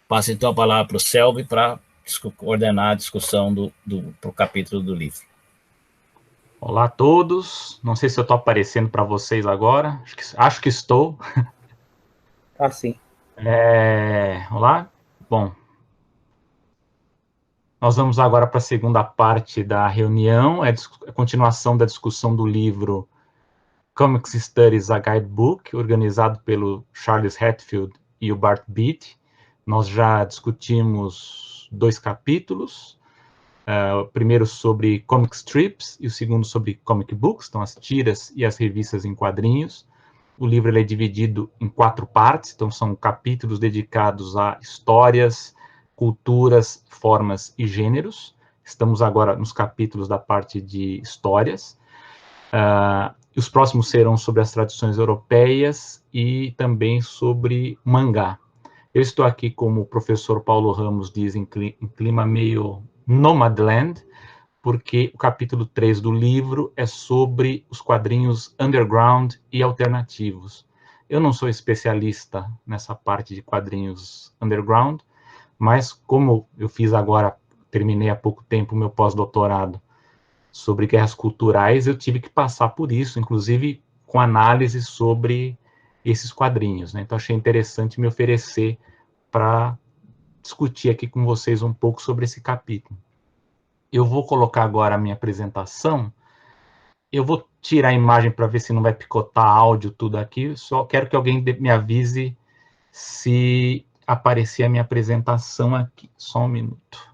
Passo então a palavra para o Selby para ordenar a discussão pro capítulo do livro. Olá a todos, não sei se eu estou aparecendo para vocês agora, acho que estou. Ah, sim. Olá, bom, nós vamos agora para a segunda parte da reunião, é a continuação da discussão do livro Comics Studies, a Guidebook, organizado pelo Charles Hatfield e o Bart Beattie. Nós já discutimos 2 capítulos, o primeiro sobre comic strips e o segundo sobre comic books, então as tiras e as revistas em quadrinhos. O livro ele é dividido em 4 partes, então são capítulos dedicados a histórias, culturas, formas e gêneros. Estamos agora nos capítulos da parte de histórias. Os próximos serão sobre as tradições europeias e também sobre mangá. Eu estou aqui, como o professor Paulo Ramos diz, em clima meio Nomadland, porque o capítulo 3 do livro é sobre os quadrinhos underground e alternativos. Eu não sou especialista nessa parte de quadrinhos underground, mas como eu fiz agora, terminei há pouco tempo o meu pós-doutorado sobre guerras culturais, eu tive que passar por isso, inclusive com análise sobre esses quadrinhos, né? Então achei interessante me oferecer para discutir aqui com vocês um pouco sobre esse capítulo. Eu vou colocar agora a minha apresentação. Eu vou tirar a imagem para ver se não vai picotar áudio tudo aqui. Só quero que alguém me avise se aparecer a minha apresentação aqui. Só um minuto.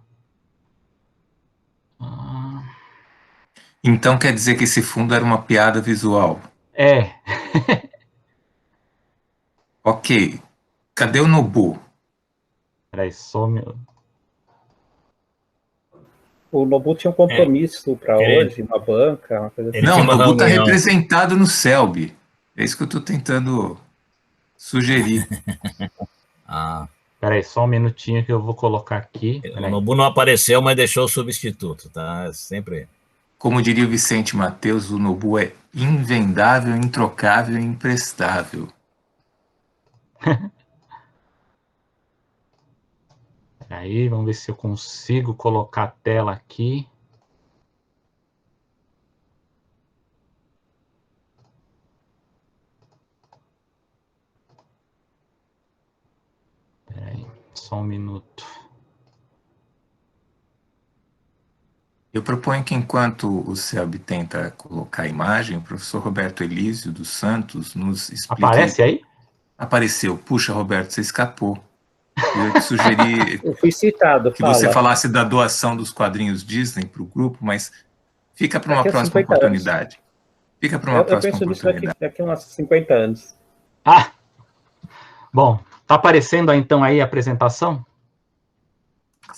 Então quer dizer que esse fundo era uma piada visual? É. Ok. Cadê o Nobu? Peraí, só um minuto. O Nobu tinha um compromisso para hoje, uma banca, uma coisa assim. Não, o Nobu está representado no Selby. É isso que eu estou tentando sugerir. Peraí, só um minutinho que eu vou colocar aqui. O Nobu não apareceu, mas deixou o substituto, tá? Sempre. Como diria o Vicente Mateus, o Nobu é invendável, introcável e imprestável. Aí, vamos ver se eu consigo colocar a tela aqui. Peraí, só um minuto. Eu proponho que, enquanto o Selby tenta colocar a imagem, o professor Roberto Elísio dos Santos nos explique... Aparece aí? Apareceu. Puxa, Roberto, você escapou. Eu te sugeri eu fui citado, que você falasse da doação dos quadrinhos Disney para o grupo, mas fica para uma próxima oportunidade. Fica para uma próxima oportunidade. Eu penso nisso daqui uns 50 anos. Bom, tá aparecendo então aí a apresentação?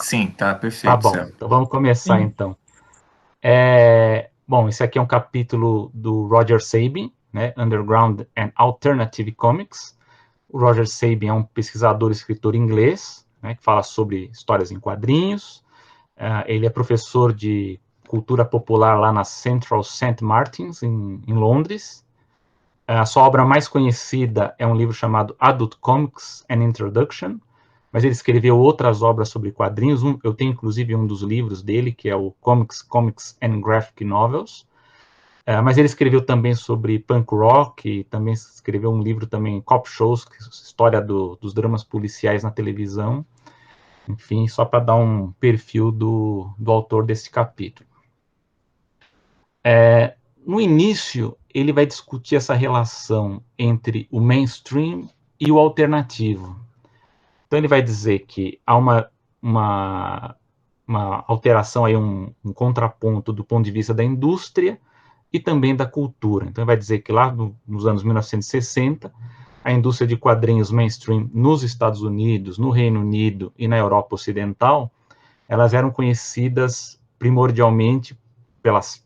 Sim, tá perfeito. Tá bom, Selby. então vamos começar então. Bom, esse aqui é um capítulo do Roger Sabin, né, Underground and Alternative Comics. O Roger Sabin é um pesquisador e escritor inglês, né, que fala sobre histórias em quadrinhos. Ele é professor de cultura popular lá na Central St. Martins, em Londres. A sua obra mais conhecida é um livro chamado Adult Comics An Introduction, mas ele escreveu outras obras sobre quadrinhos. Eu tenho, inclusive, um dos livros dele, que é o Comics and Graphic Novels. Mas ele escreveu também sobre punk rock, e também escreveu um livro também, Cop Shows, história dos dramas policiais na televisão. Enfim, só para dar um perfil do autor desse capítulo. No início, ele vai discutir essa relação entre o mainstream e o alternativo. Então, ele vai dizer que há uma alteração, aí, um contraponto do ponto de vista da indústria e também da cultura. Então, ele vai dizer que lá nos anos 1960, a indústria de quadrinhos mainstream nos Estados Unidos, no Reino Unido e na Europa Ocidental, elas eram conhecidas primordialmente pelas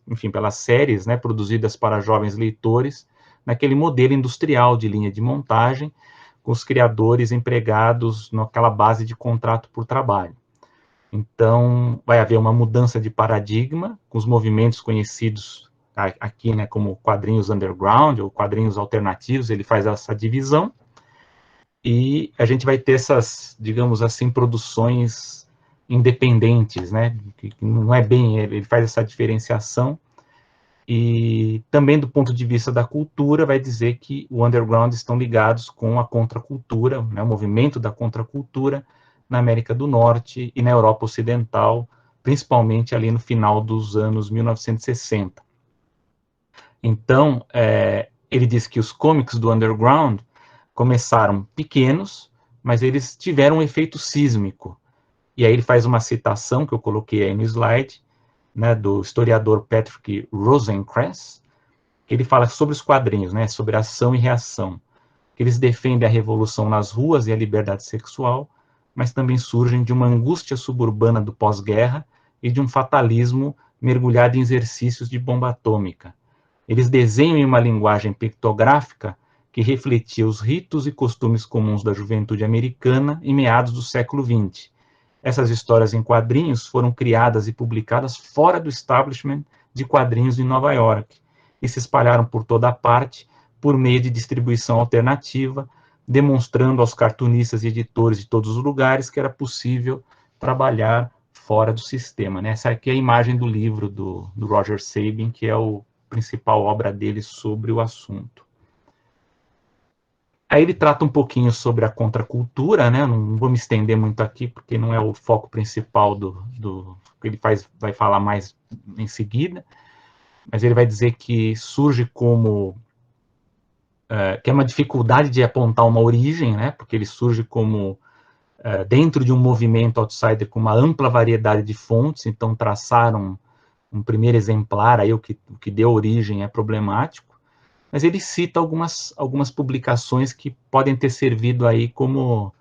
séries, né, produzidas para jovens leitores, naquele modelo industrial de linha de montagem, com os criadores empregados naquela base de contrato por trabalho. Então, vai haver uma mudança de paradigma, com os movimentos conhecidos aqui, né, como quadrinhos underground, ou quadrinhos alternativos, ele faz essa divisão. e a gente vai ter essas, digamos assim, produções independentes, né, que não é bem, ele faz essa diferenciação, e também do ponto de vista da cultura, vai dizer que o underground estão ligados com a contracultura, né, o movimento da contracultura na América do Norte e na Europa Ocidental, principalmente ali no final dos anos 1960. Então, ele diz que os comics do underground começaram pequenos, mas eles tiveram um efeito sísmico. E aí ele faz uma citação, que eu coloquei aí no slide, né, do historiador Patrick Rosenkrantz, que ele fala sobre os quadrinhos, né, sobre ação e reação. Eles defendem a revolução nas ruas e a liberdade sexual, mas também surgem de uma angústia suburbana do pós-guerra e de um fatalismo mergulhado em exercícios de bomba atômica. Eles desenham em uma linguagem pictográfica que refletia os ritos e costumes comuns da juventude americana em meados do século XX. Essas histórias em quadrinhos foram criadas e publicadas fora do establishment de quadrinhos em Nova York e se espalharam por toda a parte por meio de distribuição alternativa, demonstrando aos cartunistas e editores de todos os lugares que era possível trabalhar fora do sistema, né? Essa aqui é a imagem do livro do Roger Sabin, que é a principal obra dele sobre o assunto. Aí ele trata um pouquinho sobre a contracultura, né? Não vou me estender muito aqui, porque não é o foco principal do que ele vai falar mais em seguida, mas ele vai dizer que surge como que é uma dificuldade de apontar uma origem, né? Porque ele surge como dentro de um movimento outsider com uma ampla variedade de fontes, então traçar um primeiro exemplar, aí o que deu origem é problemático, mas ele cita algumas publicações que podem ter servido aí como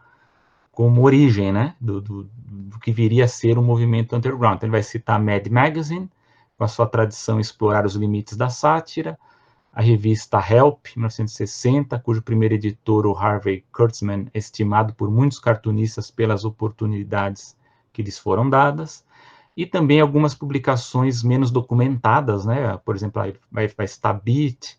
origem, né, do que viria a ser o movimento underground. Então, ele vai citar Mad Magazine, com a sua tradição explorar os limites da sátira, a revista Help, 1960, cujo primeiro editor, o Harvey Kurtzman, é estimado por muitos cartunistas pelas oportunidades que lhes foram dadas, e também algumas publicações menos documentadas, né? Por exemplo, vai citar Beat,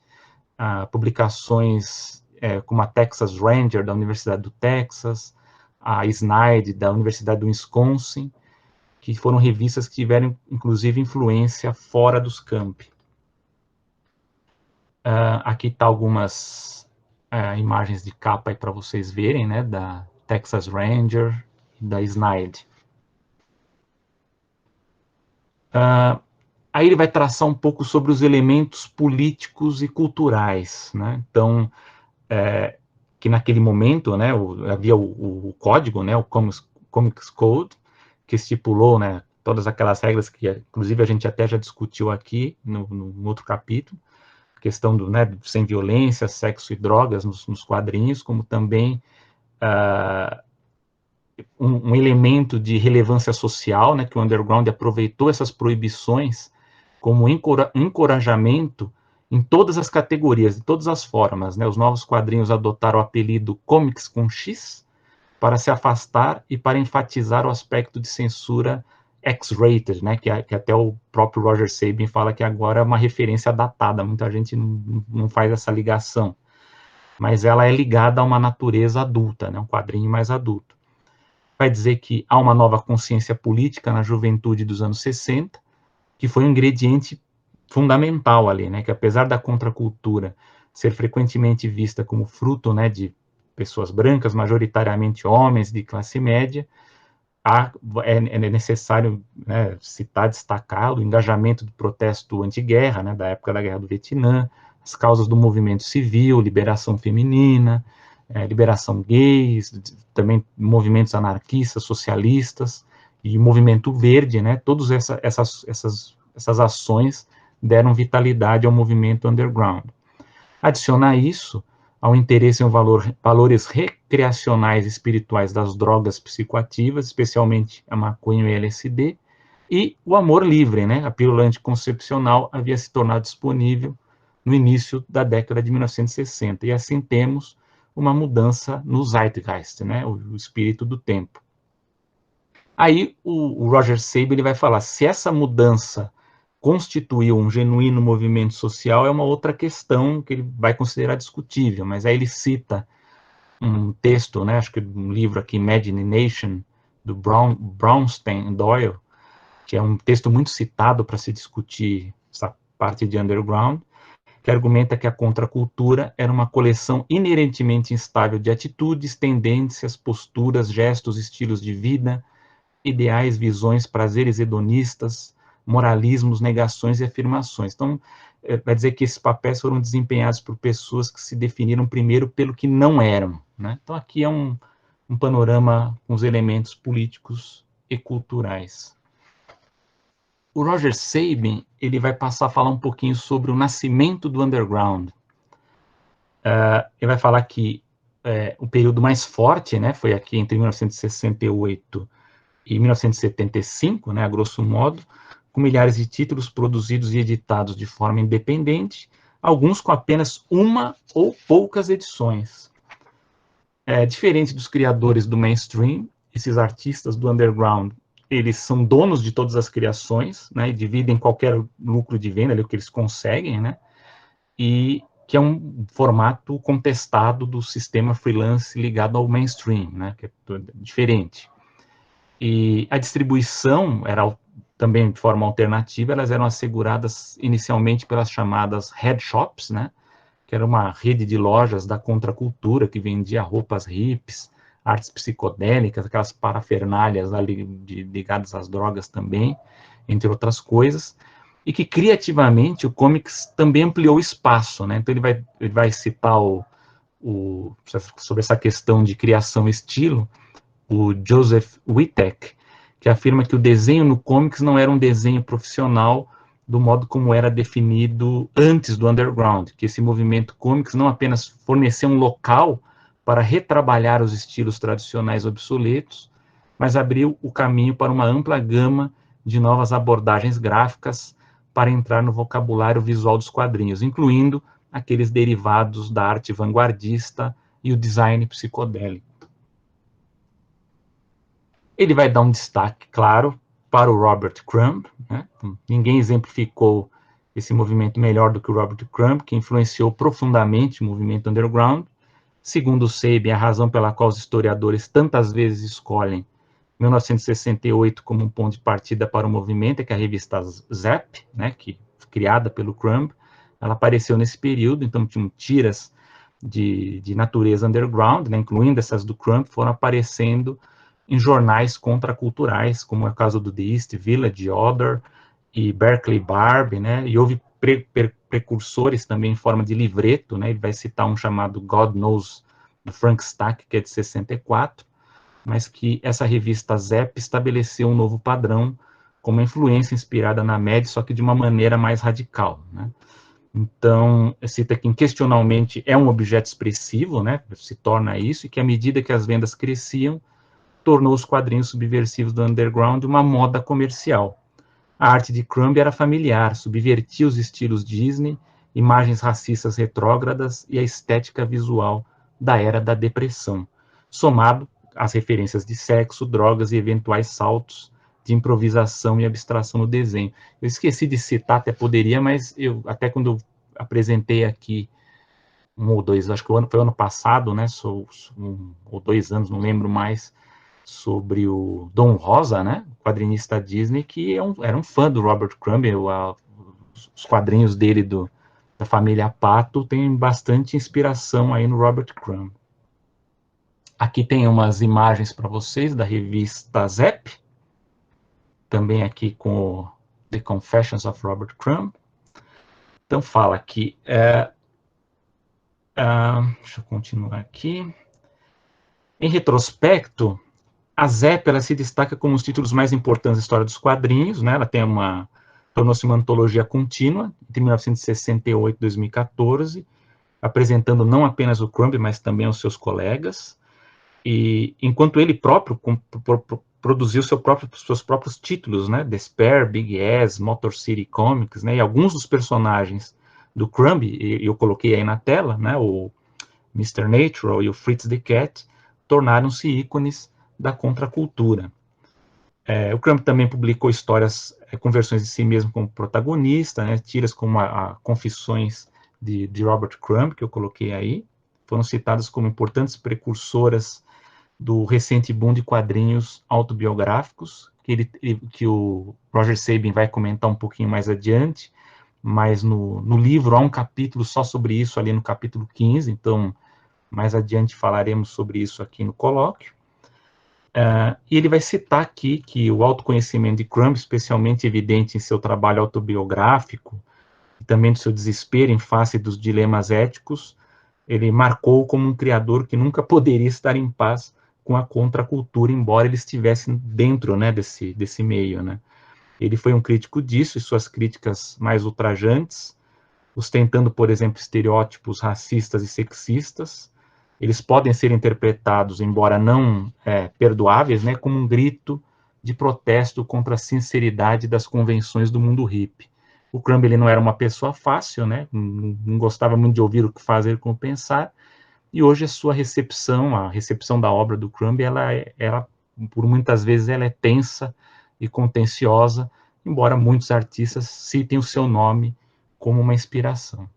publicações como a Texas Ranger, da Universidade do Texas, a Snide, da Universidade do Wisconsin, que foram revistas que tiveram, inclusive, influência fora dos campi. Aqui está algumas imagens de capa para vocês verem, né, da Texas Ranger e da Snide. Aí ele vai traçar um pouco sobre os elementos políticos e culturais, né? Então, que naquele momento, né, havia o código, né, o Comics Code, que estipulou, né, todas aquelas regras que, inclusive, a gente até já discutiu aqui no outro capítulo, a questão do, né, sem violência, sexo e drogas nos quadrinhos, como também um elemento de relevância social, né, que o underground aproveitou essas proibições como encorajamento em todas as categorias, de todas as formas, né? Os novos quadrinhos adotaram o apelido Comics com X para se afastar e para enfatizar o aspecto de censura X-rated, né? Que até o próprio Roger Sabin fala que agora é uma referência datada, muita gente não faz essa ligação, mas ela é ligada a uma natureza adulta, né? Um quadrinho mais adulto. Vai dizer que há uma nova consciência política na juventude dos anos 60, que foi um ingrediente fundamental ali, né, que apesar da contracultura ser frequentemente vista como fruto, né, de pessoas brancas, majoritariamente homens de classe média, é necessário, né, citar, destacar o engajamento do protesto anti-guerra, né, da época da Guerra do Vietnã, as causas do movimento civil, liberação feminina, liberação gays, também movimentos anarquistas, socialistas, e o movimento verde, né, todas essas ações deram vitalidade ao movimento underground. Adiciona a isso ao interesse em valores recreacionais e espirituais das drogas psicoativas, especialmente a maconha e o LSD, e o amor livre, né? A pílula anticoncepcional havia se tornado disponível no início da década de 1960, e assim temos uma mudança no Zeitgeist, né? O espírito do tempo. Aí o Roger Sabin ele vai falar, se essa mudança constituiu um genuíno movimento social, é uma outra questão que ele vai considerar discutível, mas aí ele cita um texto, né, acho que um livro aqui, Imagination, do Brownstein Doyle, que é um texto muito citado para se discutir essa parte de underground, que argumenta que a contracultura era uma coleção inerentemente instável de atitudes, tendências, posturas, gestos, estilos de vida, ideais, visões, prazeres hedonistas, moralismos, negações e afirmações. Então, vai dizer que esses papéis foram desempenhados por pessoas que se definiram primeiro pelo que não eram, né? Então, aqui é um panorama com os elementos políticos e culturais. O Roger Sabin, ele vai passar a falar um pouquinho sobre o nascimento do underground. Ele vai falar que o período mais forte, né, foi aqui entre 1968 e 1975, né, a grosso modo, com milhares de títulos produzidos e editados de forma independente, alguns com apenas uma ou poucas edições. Diferente dos criadores do mainstream, esses artistas do underground, eles são donos de todas as criações, né, e dividem qualquer lucro de venda, ali, o que eles conseguem, né, e que é um formato contestado do sistema freelance ligado ao mainstream, né, que é diferente. E a distribuição era também de forma alternativa, elas eram asseguradas inicialmente pelas chamadas head shops, né, que era uma rede de lojas da contracultura que vendia roupas hippies, artes psicodélicas, aquelas parafernálias ali ligadas às drogas também, entre outras coisas, e que criativamente o comics também ampliou o espaço, né? Então ele vai citar sobre essa questão de criação e estilo, o Joseph Wittek, que afirma que o desenho no comics não era um desenho profissional do modo como era definido antes do underground, que esse movimento comics não apenas forneceu um local para retrabalhar os estilos tradicionais obsoletos, mas abriu o caminho para uma ampla gama de novas abordagens gráficas para entrar no vocabulário visual dos quadrinhos, incluindo aqueles derivados da arte vanguardista e o design psicodélico. Ele vai dar um destaque, claro, para o Robert Crumb, né? Ninguém exemplificou esse movimento melhor do que o Robert Crumb, que influenciou profundamente o movimento underground. Segundo o Sabin, a razão pela qual os historiadores tantas vezes escolhem 1968 como um ponto de partida para o movimento é que a revista Zap, né, que criada pelo Crumb, ela apareceu nesse período, então tinham tiras de natureza underground, né, incluindo essas do Crumb, foram aparecendo em jornais contraculturais, como é o caso do The East Village Order e Berkeley Barb, né, e houve precursores também em forma de livreto, né, ele vai citar um chamado God Knows, do Frank Stack, que é de 64, mas que essa revista Zap estabeleceu um novo padrão, com uma influência inspirada na Mad, só que de uma maneira mais radical, né. Então, cita que inquestionalmente é um objeto expressivo, né, se torna isso, e que à medida que as vendas cresciam, tornou os quadrinhos subversivos do underground uma moda comercial. A arte de Crumb era familiar, subvertia os estilos Disney, imagens racistas retrógradas e a estética visual da era da depressão, somado às referências de sexo, drogas e eventuais saltos de improvisação e abstração no desenho. Eu esqueci de citar, até poderia, mas até quando eu apresentei aqui 1 ou 2, acho que foi ano passado, né, 1 ou 2 anos, não lembro mais, sobre o Don Rosa, né, quadrinista Disney, que era um fã do Robert Crumb. Os quadrinhos dele da família Pato tem bastante inspiração aí no Robert Crumb. Aqui tem umas imagens para vocês da revista Zap, também aqui com The Confessions of Robert Crumb. Então fala aqui, deixa eu continuar aqui. Em retrospecto, a Zap, ela se destaca como um dos títulos mais importantes da história dos quadrinhos, né? Ela tornou-se uma antologia contínua, entre 1968 e 2014, apresentando não apenas o Crumb, mas também os seus colegas, e enquanto ele próprio produziu seus próprios títulos, né? Despair, Big Ass, Motor City Comics, né? E alguns dos personagens do Crumb, eu coloquei aí na tela, né? O Mr. Natural e o Fritz the Cat, tornaram-se ícones da contracultura. O Crumb também publicou histórias com versões de si mesmo como protagonista, né, tiras como a Confissões de Robert Crumb, que eu coloquei aí, foram citadas como importantes precursoras do recente boom de quadrinhos autobiográficos, que o Roger Sabin vai comentar um pouquinho mais adiante, mas no livro há um capítulo só sobre isso, ali no capítulo 15, então mais adiante falaremos sobre isso aqui no colóquio. E ele vai citar aqui que o autoconhecimento de Crumb, especialmente evidente em seu trabalho autobiográfico, e também do seu desespero em face dos dilemas éticos, ele marcou como um criador que nunca poderia estar em paz com a contracultura, embora ele estivesse dentro, né, desse meio, né. Ele foi um crítico disso, e suas críticas mais ultrajantes, ostentando, por exemplo, estereótipos racistas e sexistas, eles podem ser interpretados, embora não perdoáveis, né, como um grito de protesto contra a sinceridade das convenções do mundo hippie. O Crumb, ele não era uma pessoa fácil, né, não gostava muito de ouvir o que fazer, como pensar, e hoje a sua recepção, a recepção da obra do Crumb, ela por muitas vezes, ela é tensa e contenciosa, embora muitos artistas citem o seu nome como uma inspiração.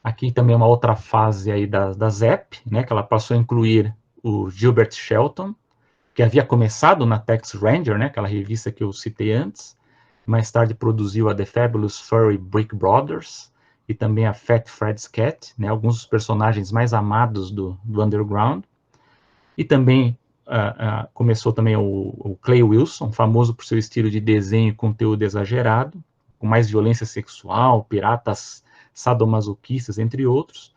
Aqui também uma outra fase aí da ZEP, né, que ela passou a incluir o Gilbert Shelton, que havia começado na Tex Ranger, né, aquela revista que eu citei antes, mais tarde produziu a The Fabulous Furry Brick Brothers, e também a Fat Fred's Cat, né, alguns dos personagens mais amados do underground. E também começou também o Clay Wilson, famoso por seu estilo de desenho e conteúdo exagerado, com mais violência sexual, piratas sadomasoquistas, entre outros.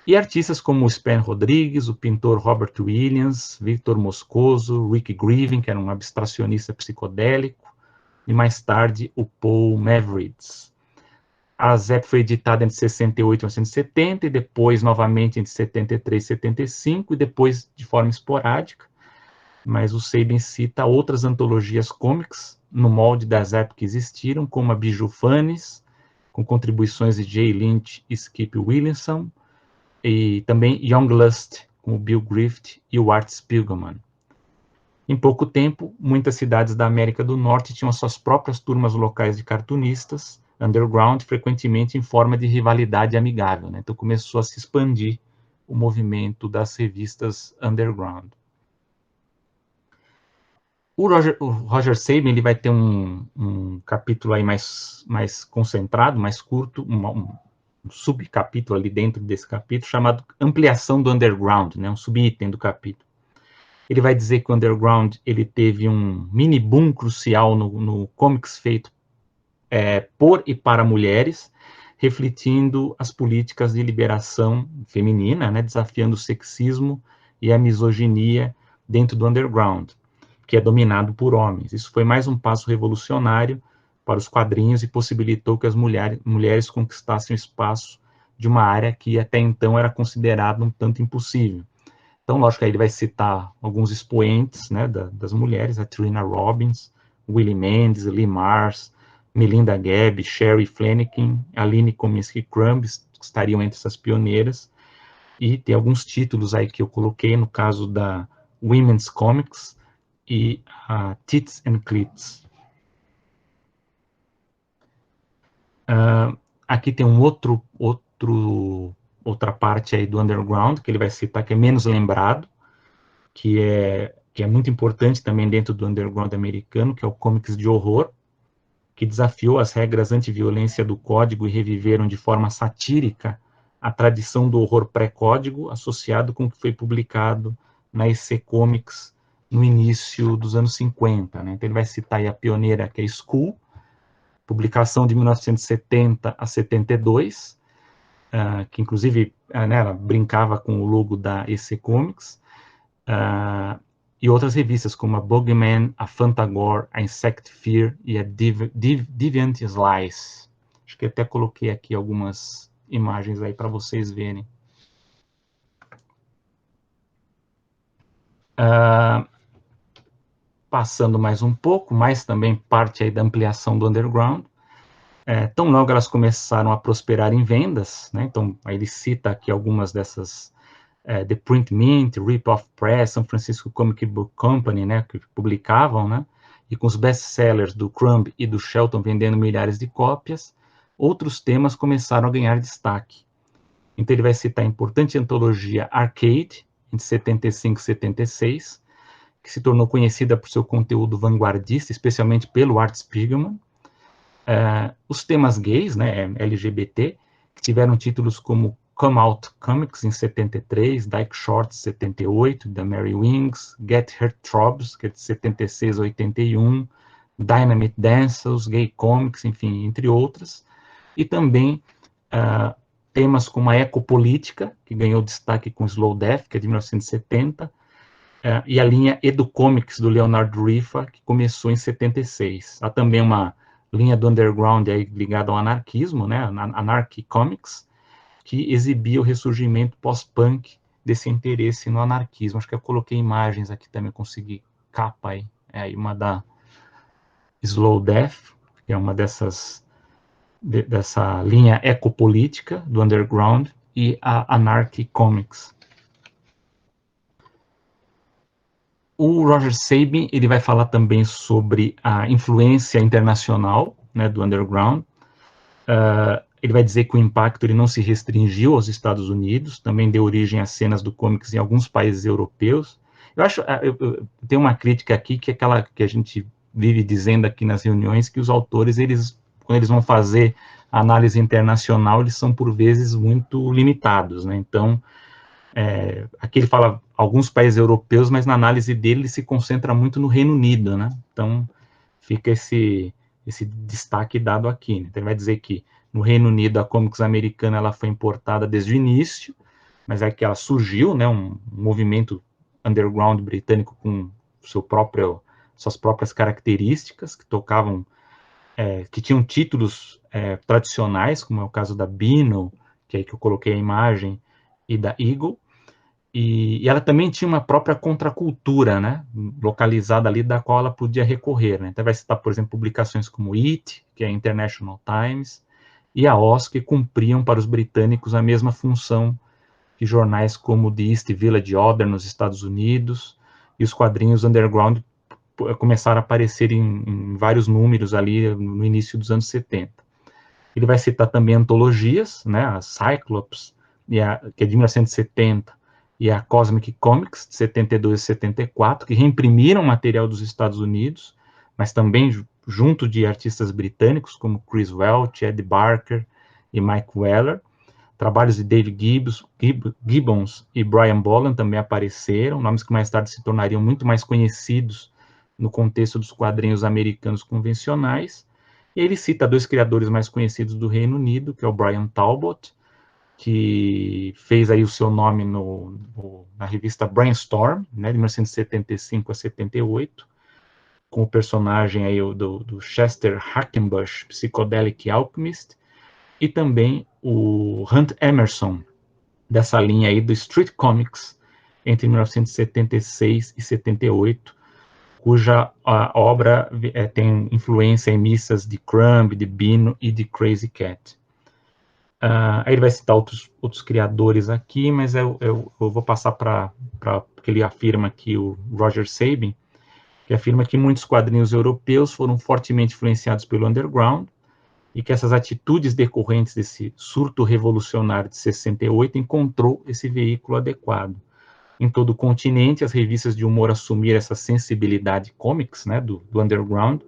E artistas como o Spen Rodrigues, o pintor Robert Williams, Victor Moscoso, Rick Grievin, que era um abstracionista psicodélico, e mais tarde o Paul Mavrides. A ZEP foi editada entre 68 e 1970, e depois novamente entre 73 e 75, e depois de forma esporádica, mas o Sabin cita outras antologias cômics no molde da ZEP que existiram, como a Bijou Funnies, com contribuições de Jay Lynch e Skip Williamson, e também Young Lust, com o Bill Griffith e o Art Spiegelman. Em pouco tempo, muitas cidades da América do Norte tinham suas próprias turmas locais de cartunistas, underground, frequentemente em forma de rivalidade amigável, né? Então começou a se expandir o movimento das revistas underground. O Roger Sabin, ele vai ter um capítulo aí mais concentrado, mais curto, um subcapítulo ali dentro desse capítulo, chamado Ampliação do Underground, né? Um subitem do capítulo. Ele vai dizer que o underground ele teve um mini boom crucial no comics feito por e para mulheres, refletindo as políticas de liberação feminina, né, desafiando o sexismo e a misoginia dentro do underground, que é dominado por homens. Isso foi mais um passo revolucionário para os quadrinhos e possibilitou que as mulheres conquistassem o espaço de uma área que até então era considerada um tanto impossível. Então, lógico, aí ele vai citar alguns expoentes, né, das mulheres, a Trina Robbins, Willie Mendes, Lee Mars, Melinda Gabb, Sherry Flanagan, Aline Kominsky Crumb, que estariam entre essas pioneiras, e tem alguns títulos aí que eu coloquei, no caso da Women's Comics e a Tits and Clits. Aqui tem outra parte aí do underground, que ele vai citar, que é menos lembrado, que é muito importante também dentro do underground americano, que é o comics de horror, que desafiou as regras anti-violência do código e reviveram de forma satírica a tradição do horror pré-código, associado com o que foi publicado na EC Comics no início dos anos 50. Né? Então ele vai citar aí a pioneira, que é Skull, publicação de 1970 a 72, que inclusive ela brincava com o logo da EC Comics, e outras revistas como a Bugman, a Fantagore, a Insect Fear e a Deviant Slice. Acho que até coloquei aqui algumas imagens aí para vocês verem. Passando mais um pouco, mas também parte aí da ampliação do underground. Tão logo elas começaram a prosperar em vendas, né? Então aí ele cita aqui algumas dessas, The Print Mint, Rip Off Press, San Francisco Comic Book Company, né, que publicavam, né, e com os best-sellers do Crumb e do Shelton vendendo milhares de cópias, outros temas começaram a ganhar destaque. Então ele vai citar a importante antologia Arcade, entre 75 e 76, que se tornou conhecida por seu conteúdo vanguardista, especialmente pelo Art Spiegelman. Os temas gays, né, LGBT, que tiveram títulos como Come Out Comics, em 73, Dyke Shorts, 78, The Merry Wings, Get Her Trobs, que é de 76 a 81, Dynamite Dancers, Gay Comics, enfim, entre outras. E também temas como a ecopolítica, que ganhou destaque com Slow Death, que é de 1970, e a linha Educomics, do Leonard Rifa, que começou em 76. Há também uma linha do underground aí ligada ao anarquismo, né, Anarchy Comics, que exibia o ressurgimento pós-punk desse interesse no anarquismo. Acho que eu coloquei imagens aqui também, consegui capa aí. É aí uma da Slow Death, que é uma dessa linha ecopolítica do underground, e a Anarchy Comics. O Roger Sabin, ele vai falar também sobre a influência internacional, né, do underground. Ele vai dizer que o impacto ele não se restringiu aos Estados Unidos, também deu origem a cenas do comics em alguns países europeus. Eu acho, eu tenho uma crítica aqui, que é aquela que a gente vive dizendo aqui nas reuniões, que os autores, quando eles vão fazer análise internacional, eles são por vezes muito limitados, né? Então, aqui ele fala alguns países europeus, mas na análise dele ele se concentra muito no Reino Unido, né? Então, fica esse destaque dado aqui, né? Então, ele vai dizer que no Reino Unido a comics americana ela foi importada desde o início, mas é que ela surgiu, né, um movimento underground britânico com suas próprias características, que tocavam, que tinham títulos tradicionais, como é o caso da Beano, que é aí que eu coloquei a imagem, e da Eagle, e ela também tinha uma própria contracultura, né, localizada ali, da qual ela podia recorrer, né? Então vai citar, por exemplo, publicações como It, que é a International Times, e a Oz, que cumpriam para os britânicos a mesma função que jornais como The East Village Order nos Estados Unidos, e os quadrinhos underground começaram a aparecer em vários números ali no início dos anos 70. Ele vai citar também antologias, né, a Cyclops, que é de 1970, e a Cosmic Comics, de 72 e 74, que reimprimiram material dos Estados Unidos, mas também junto de artistas britânicos, como Chris Welch, Ed Barker e Mike Weller. Trabalhos de Dave Gibbons e Brian Boland também apareceram, nomes que mais tarde se tornariam muito mais conhecidos no contexto dos quadrinhos americanos convencionais. E ele cita dois criadores mais conhecidos do Reino Unido, que é o Brian Talbot, que fez aí o seu nome na revista Brainstorm, né, de 1975 a 78, com o personagem aí do Chester Hackenbush, Psychedelic Alchemist, e também o Hunt Emerson, dessa linha aí do Street Comics, entre 1976 e 78, cuja obra tem influência em missas de Crumb, de Beano e de Crazy Cat. Aí ele vai citar outros criadores aqui, mas eu vou passar para porque ele afirma aqui, o Roger Sabin, que afirma que muitos quadrinhos europeus foram fortemente influenciados pelo underground, e que essas atitudes decorrentes desse surto revolucionário de 68 encontrou esse veículo adequado. Em todo o continente, as revistas de humor assumiram essa sensibilidade comics, né, do underground,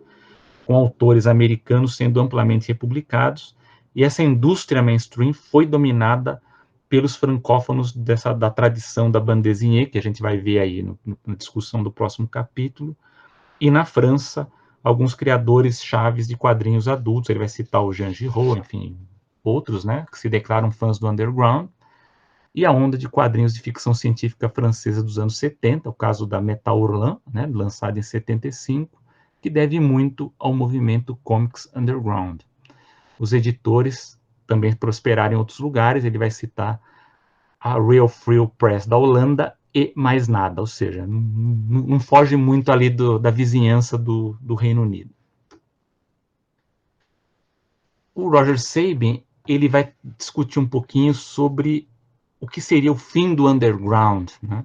com autores americanos sendo amplamente republicados, e essa indústria mainstream foi dominada pelos francófonos da tradição da bande dessinée, que a gente vai ver aí na discussão do próximo capítulo, e na França, alguns criadores chaves de quadrinhos adultos. Ele vai citar o Jean Giraud, enfim, outros, né, que se declaram fãs do underground, e a onda de quadrinhos de ficção científica francesa dos anos 70, o caso da Metal Hurlant, né, lançado em 75, que deve muito ao movimento Comics Underground. Os editores também prosperaram em outros lugares. Ele vai citar a Real Free Press da Holanda e mais nada, ou seja, não foge muito ali da vizinhança do Reino Unido. O Roger Sabin, ele vai discutir um pouquinho sobre o que seria o fim do underground, né?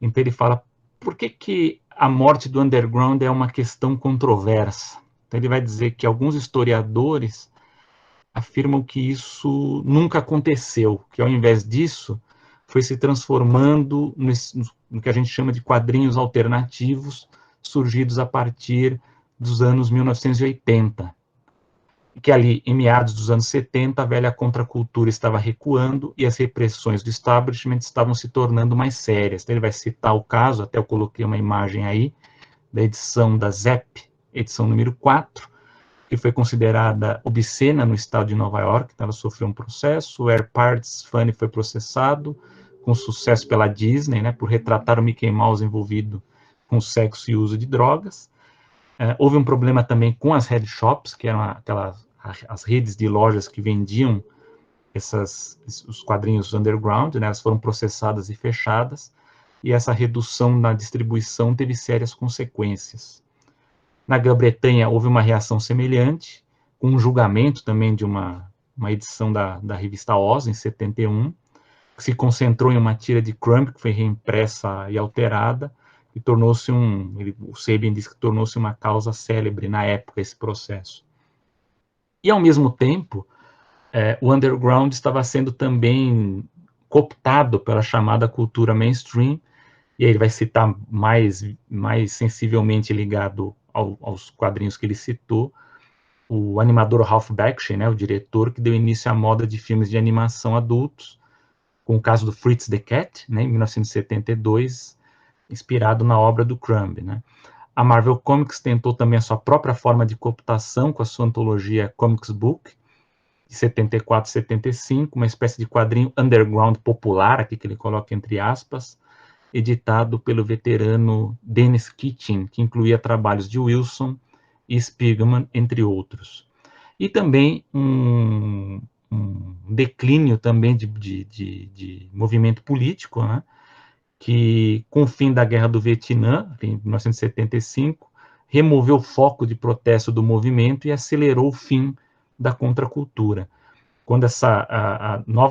Então ele fala, por que a morte do underground é uma questão controversa? Então ele vai dizer que alguns historiadores afirmam que isso nunca aconteceu, que ao invés disso, foi se transformando no que a gente chama de quadrinhos alternativos, surgidos a partir dos anos 1980. Que ali, em meados dos anos 70, a velha contracultura estava recuando e as repressões do establishment estavam se tornando mais sérias. Então, ele vai citar o caso, até eu coloquei uma imagem aí, da edição da ZEP, edição número 4, que foi considerada obscena no estado de Nova York, então ela sofreu um processo, o Air Parts Funny foi processado, com sucesso pela Disney, né, por retratar o Mickey Mouse envolvido com sexo e uso de drogas. Houve um problema também com as head shops, que eram as redes de lojas que vendiam os quadrinhos underground, né, elas foram processadas e fechadas, e essa redução na distribuição teve sérias consequências. Na Grã-Bretanha houve uma reação semelhante, com um julgamento também de uma edição da revista Oz, em 71, que se concentrou em uma tira de Crumb, que foi reimpressa e alterada, e tornou-se o Sabian diz que tornou-se uma causa célebre na época, esse processo. E, ao mesmo tempo, o underground estava sendo também cooptado pela chamada cultura mainstream, e aí ele vai citar mais sensivelmente ligado aos quadrinhos que ele citou, o animador Ralph Bakshi, né, o diretor que deu início à moda de filmes de animação adultos, com o caso do Fritz the Cat, né, em 1972, inspirado na obra do Crumb, né. A Marvel Comics tentou também a sua própria forma de cooptação com a sua antologia Comics Book, de 74 e 75, uma espécie de quadrinho underground popular, aqui que ele coloca entre aspas, editado pelo veterano Dennis Kitchen, que incluía trabalhos de Wilson e Spiegelman, entre outros. E também um declínio também de movimento político, né, que, com o fim da Guerra do Vietnã, em 1975, removeu o foco de protesto do movimento e acelerou o fim da contracultura. Quando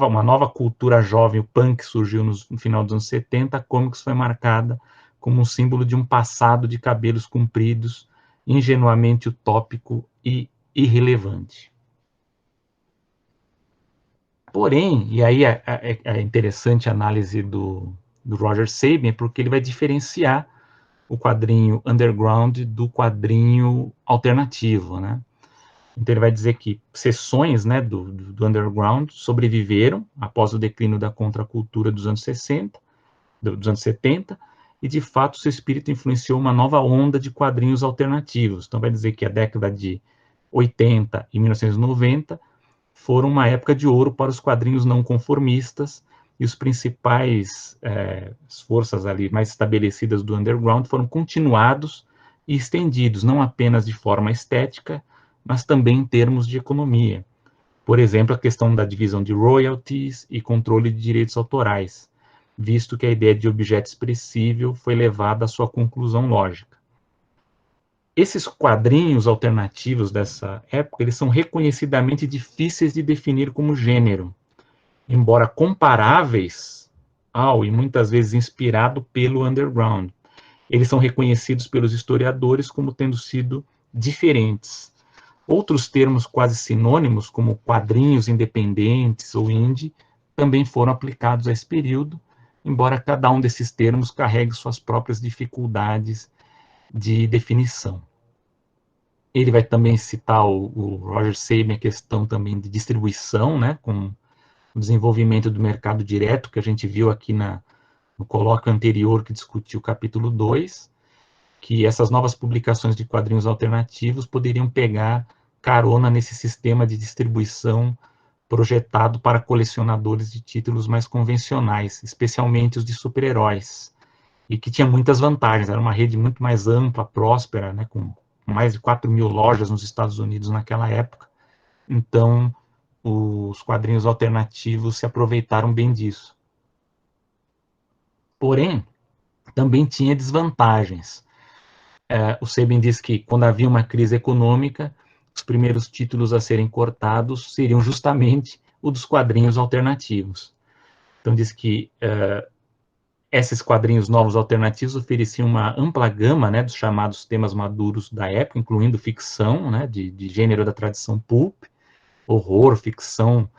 uma nova cultura jovem, o punk, surgiu no final dos anos 70, a Comics foi marcada como um símbolo de um passado de cabelos compridos, ingenuamente utópico e irrelevante. Porém, e aí é interessante a análise do Roger Sabian, porque ele vai diferenciar o quadrinho underground do quadrinho alternativo, né? Então ele vai dizer que seções, né, do underground sobreviveram após o declínio da contracultura dos anos 60, dos anos 70, e de fato seu espírito influenciou uma nova onda de quadrinhos alternativos. Então vai dizer que a década de 80 e 1990 foram uma época de ouro para os quadrinhos não conformistas, e os principais forças ali mais estabelecidas do underground foram continuados e estendidos, não apenas de forma estética, mas também em termos de economia. Por exemplo, a questão da divisão de royalties e controle de direitos autorais, visto que a ideia de objeto expressível foi levada à sua conclusão lógica. Esses quadrinhos alternativos dessa época, eles são reconhecidamente difíceis de definir como gênero, embora comparáveis ao, e muitas vezes inspirado pelo underground. Eles são reconhecidos pelos historiadores como tendo sido diferentes. Outros termos quase sinônimos, como quadrinhos independentes ou indie, também foram aplicados a esse período, embora cada um desses termos carregue suas próprias dificuldades de definição. Ele vai também citar o Roger Sabian, a questão também de distribuição, né, com o desenvolvimento do mercado direto, que a gente viu aqui no colóquio anterior que discutiu o capítulo 2, que essas novas publicações de quadrinhos alternativos poderiam pegar carona nesse sistema de distribuição projetado para colecionadores de títulos mais convencionais, especialmente os de super-heróis, e que tinha muitas vantagens. Era uma rede muito mais ampla, próspera, né, com mais de 4.000 lojas nos Estados Unidos naquela época. Então, os quadrinhos alternativos se aproveitaram bem disso. Porém, também tinha desvantagens. O Sabian diz que, quando havia uma crise econômica, os primeiros títulos a serem cortados seriam justamente os dos quadrinhos alternativos. Então, diz que esses quadrinhos novos alternativos ofereciam uma ampla gama, né, dos chamados temas maduros da época, incluindo ficção, né, de gênero da tradição pulp, horror, ficção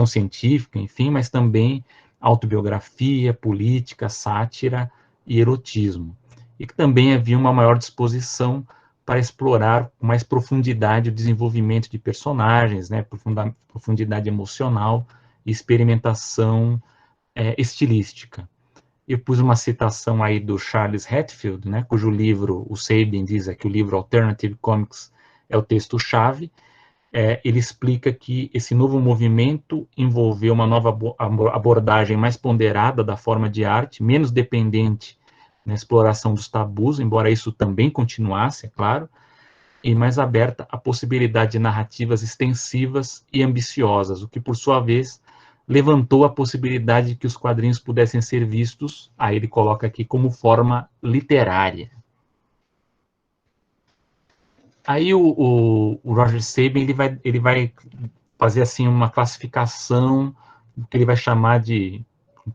científica, enfim, mas também autobiografia, política, sátira e erotismo. E que também havia uma maior disposição para explorar com mais profundidade o desenvolvimento de personagens, né, profundidade emocional e experimentação estilística. Eu pus uma citação aí do Charles Hatfield, né, cujo livro, o Sabin diz que o livro Alternative Comics é o texto-chave. Ele explica que esse novo movimento envolveu uma nova abordagem mais ponderada da forma de arte, menos dependente na exploração dos tabus, embora isso também continuasse, é claro, e mais aberta à possibilidade de narrativas extensivas e ambiciosas, o que, por sua vez, levantou a possibilidade de que os quadrinhos pudessem ser vistos, aí ele coloca aqui, como forma literária. Aí o Roger Sabin ele vai fazer assim uma classificação que ele vai chamar de,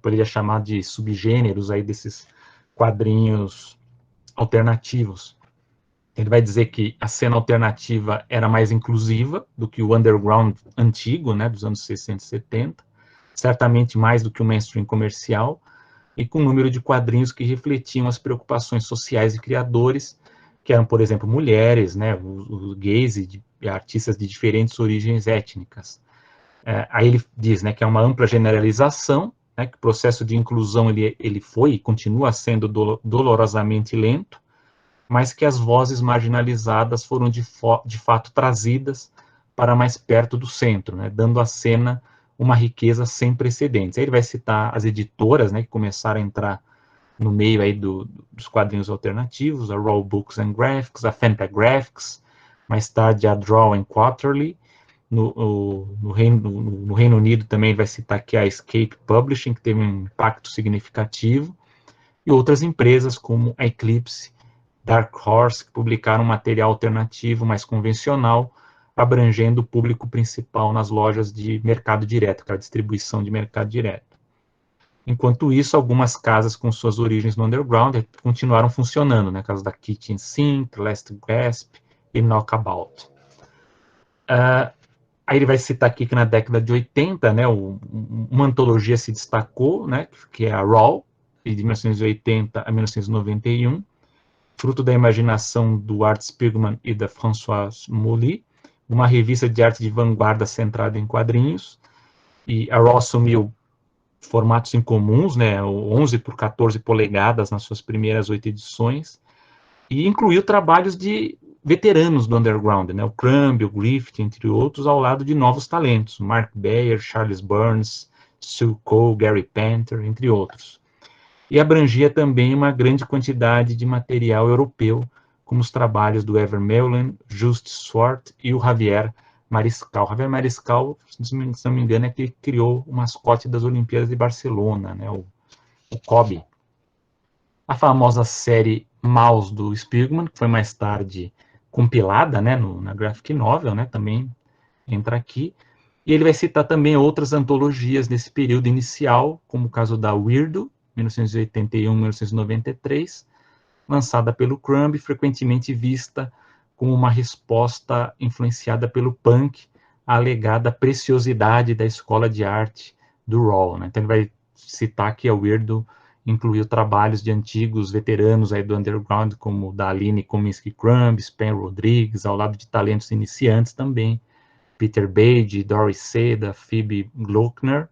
poderia chamar de subgêneros aí desses quadrinhos alternativos. Ele vai dizer que a cena alternativa era mais inclusiva do que o underground antigo, né, dos anos 60 e 70, certamente mais do que o mainstream comercial, e com um número de quadrinhos que refletiam as preocupações sociais de criadores, que eram, por exemplo, mulheres, né, os gays e artistas de diferentes origens étnicas. Aí ele diz, né, que é uma ampla generalização, né, que o processo de inclusão ele foi e continua sendo dolorosamente lento, mas que as vozes marginalizadas foram de fato trazidas para mais perto do centro, né, dando à cena uma riqueza sem precedentes. Aí ele vai citar as editoras, né, que começaram a entrar no meio aí dos quadrinhos alternativos, a Raw Books and Graphics, a Fantagraphics, mais tarde a Draw and Quarterly. No Reino Unido também vai citar aqui a Escape Publishing, que teve um impacto significativo, e outras empresas como a Eclipse, Dark Horse, que publicaram material alternativo mais convencional, abrangendo o público principal nas lojas de mercado direto, que é a distribuição de mercado direto. Enquanto isso, algumas casas com suas origens no underground continuaram funcionando, né, caso da Kitchen Sink, Last Gasp e Knockabout. Aí ele vai citar aqui que na década de 80, né, uma antologia se destacou, né, que é a Raw, de 1980 a 1991, fruto da imaginação do Art Spiegelman e da Françoise Mouly, uma revista de arte de vanguarda centrada em quadrinhos, e a Raw assumiu formatos incomuns, né, 11 por 14 polegadas nas suas primeiras 8 edições, e incluiu trabalhos de veteranos do underground, né, o Crumb, o Griffith, entre outros, ao lado de novos talentos, Mark Baer, Charles Burns, Sue Cole, Gary Panther, entre outros. E abrangia também uma grande quantidade de material europeu, como os trabalhos do Ever Meulen, Just Swart e o Javier Mariscal. Javier Mariscal, se não me engano, é que criou o mascote das Olimpíadas de Barcelona, né, o Kobe. A famosa série Mouse do Spiegelman, que foi mais tarde compilada, né, na graphic novel, né, também entra aqui. E ele vai citar também outras antologias nesse período inicial, como o caso da Weirdo, 1981-1993, lançada pelo Crumb, frequentemente vista como uma resposta influenciada pelo punk à alegada preciosidade da escola de arte do Raw, né? Então ele vai citar que a Weirdo incluiu trabalhos de antigos veteranos aí do underground, como da Aline Kominsky Crumb, Spen Rodrigues, ao lado de talentos iniciantes também, Peter Beige, Doris Seda, Phoebe Glockner,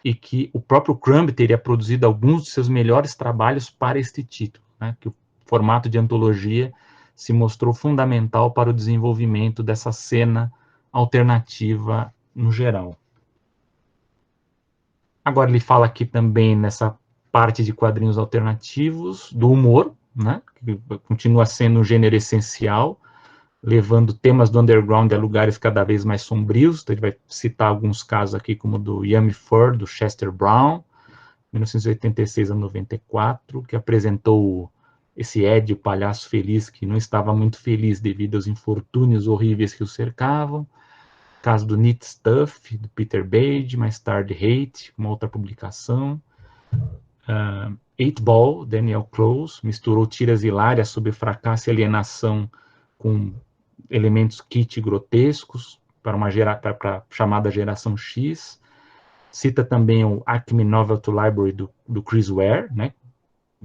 e que o próprio Crumb teria produzido alguns de seus melhores trabalhos para este título, né, que o formato de antologia se mostrou fundamental para o desenvolvimento dessa cena alternativa no geral. Agora ele fala aqui também nessa parte de quadrinhos alternativos do humor, né, que continua sendo um gênero essencial, levando temas do underground a lugares cada vez mais sombrios. Então ele vai citar alguns casos aqui, como do Yummy Fur, do Chester Brown, 1986 a 94, que apresentou esse Ed, o palhaço feliz, que não estava muito feliz devido aos infortúnios horríveis que o cercavam. Caso do Neat Stuff, do Peter Beige, mais tarde Hate, uma outra publicação. 8-Ball, Daniel Close, misturou tiras hilárias sobre fracasso e alienação com elementos kitsch grotescos, para a chamada geração X. Cita também o Acme Novel to Library do Chris Ware, né?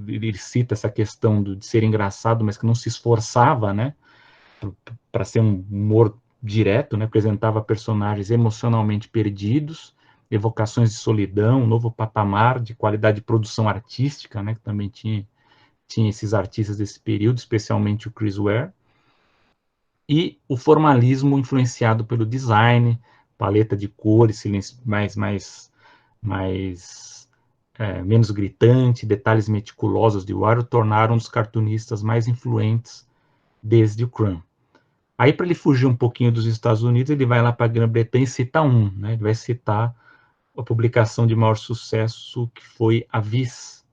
Ele cita essa questão de ser engraçado, mas que não se esforçava, né, para ser um humor direto, né, apresentava personagens emocionalmente perdidos, evocações de solidão, um novo patamar de qualidade de produção artística, né, que também tinha esses artistas desse período, especialmente o Chris Ware, e o formalismo influenciado pelo design, paleta de cores, silêncio menos gritante, detalhes meticulosos de Ware tornaram um dos cartunistas mais influentes desde o Crumb. Aí, para ele fugir um pouquinho dos Estados Unidos, ele vai lá para a Grã-Bretanha e cita né? Ele vai citar a publicação de maior sucesso, que foi a Viz,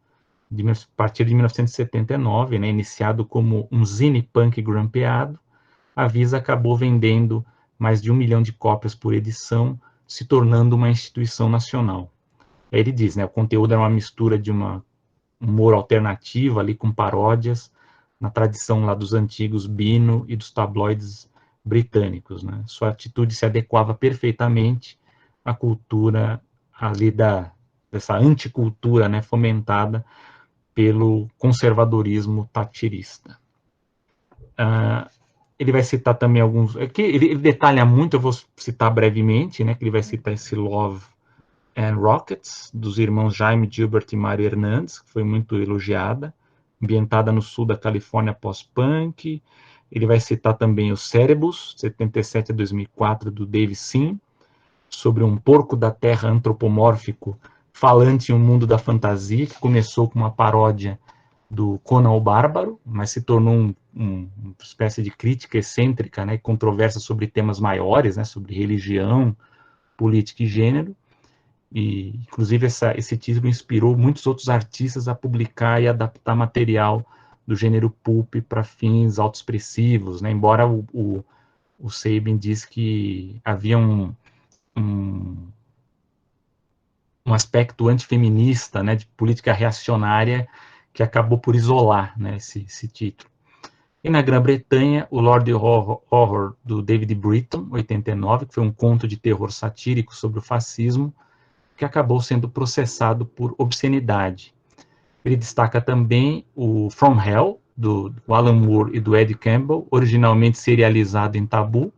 a partir de 1979, né? Iniciado como um zine punk grampeado, a Viz acabou vendendo mais de 1 milhão de cópias por edição, se tornando uma instituição nacional. Aí ele diz, né, o conteúdo era uma mistura de humor alternativo ali com paródias, na tradição lá dos antigos Beano e dos tabloides britânicos, né? Sua atitude se adequava perfeitamente à cultura ali dessa anticultura, né, fomentada pelo conservadorismo thatcherista. Ele vai citar também alguns... ele detalha muito, eu vou citar brevemente, né, que ele vai citar esse Love and Rockets, dos irmãos Jaime Gilbert e Mário Hernandes, que foi muito elogiada, ambientada no sul da Califórnia pós-punk. Ele vai citar também o Cérebus, 77 a 2004, do Dave Sim, sobre um porco da terra antropomórfico falante em um mundo da fantasia, que começou com uma paródia do Conan o Bárbaro, mas se tornou uma espécie de crítica excêntrica, né, e controversa sobre temas maiores, né, sobre religião, política e gênero. E, inclusive, esse título inspirou muitos outros artistas a publicar e adaptar material do gênero pulp para fins autoexpressivos, né? Embora o Sabin disse que havia um aspecto antifeminista, né, de política reacionária, que acabou por isolar, né, esse título. E na Grã-Bretanha, o Lord Horror, do David Britton, 89, que foi um conto de terror satírico sobre o fascismo, que acabou sendo processado por obscenidade. Ele destaca também o From Hell, do Alan Moore e do Ed Campbell, originalmente serializado em Tabu,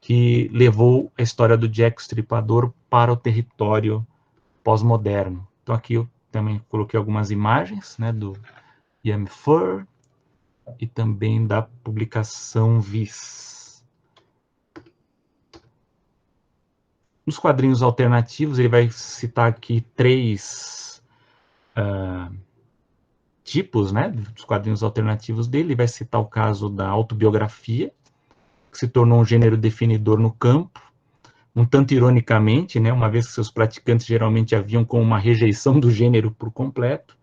que levou a história do Jack o Estripador para o território pós-moderno. Então aqui eu também coloquei algumas imagens, né, do Ian Fur e também da publicação Viz. Nos quadrinhos alternativos, ele vai citar aqui 3 tipos, né, dos quadrinhos alternativos dele. Ele vai citar o caso da autobiografia, que se tornou um gênero definidor no campo, um tanto ironicamente, né, uma vez que seus praticantes geralmente haviam com uma rejeição do gênero por completo.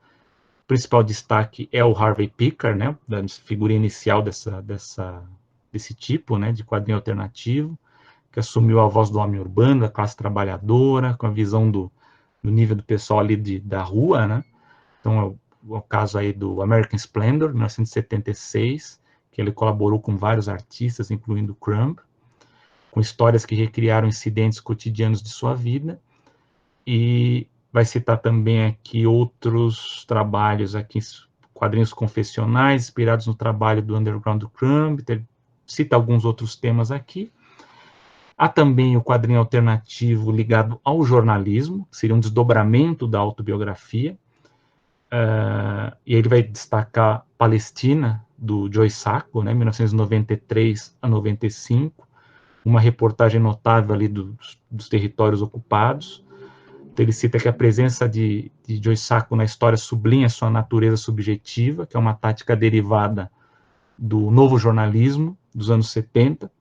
O principal destaque é o Harvey Pekar, né, da figura inicial desse tipo, né, de quadrinho alternativo, que assumiu a voz do homem urbano, da classe trabalhadora, com a visão do nível do pessoal ali da rua, né? Então, é o caso aí do American Splendor, 1976, que ele colaborou com vários artistas, incluindo Crumb, com histórias que recriaram incidentes cotidianos de sua vida. E vai citar também aqui outros trabalhos, aqui, quadrinhos confessionais, inspirados no trabalho do underground do Crumb, cita alguns outros temas aqui. Há também o quadrinho alternativo ligado ao jornalismo, que seria um desdobramento da autobiografia. E ele vai destacar Palestina, do Joe Sacco, né, 1993 a 95, uma reportagem notável ali dos territórios ocupados. Então, ele cita que a presença de Joe Sacco na história sublinha sua natureza subjetiva, que é uma tática derivada do novo jornalismo dos anos 70,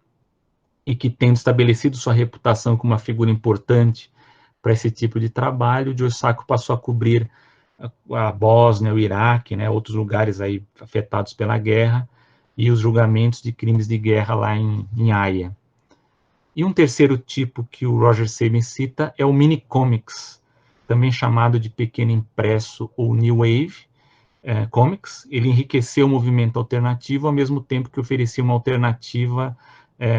e que, tendo estabelecido sua reputação como uma figura importante para esse tipo de trabalho, o Joe Sacco passou a cobrir a Bósnia, o Iraque, né, outros lugares aí afetados pela guerra, e os julgamentos de crimes de guerra lá em Haia. E um terceiro tipo que o Roger Sabin cita é o mini-comics, também chamado de pequeno impresso ou New Wave Comics. Ele enriqueceu o movimento alternativo, ao mesmo tempo que oferecia uma alternativa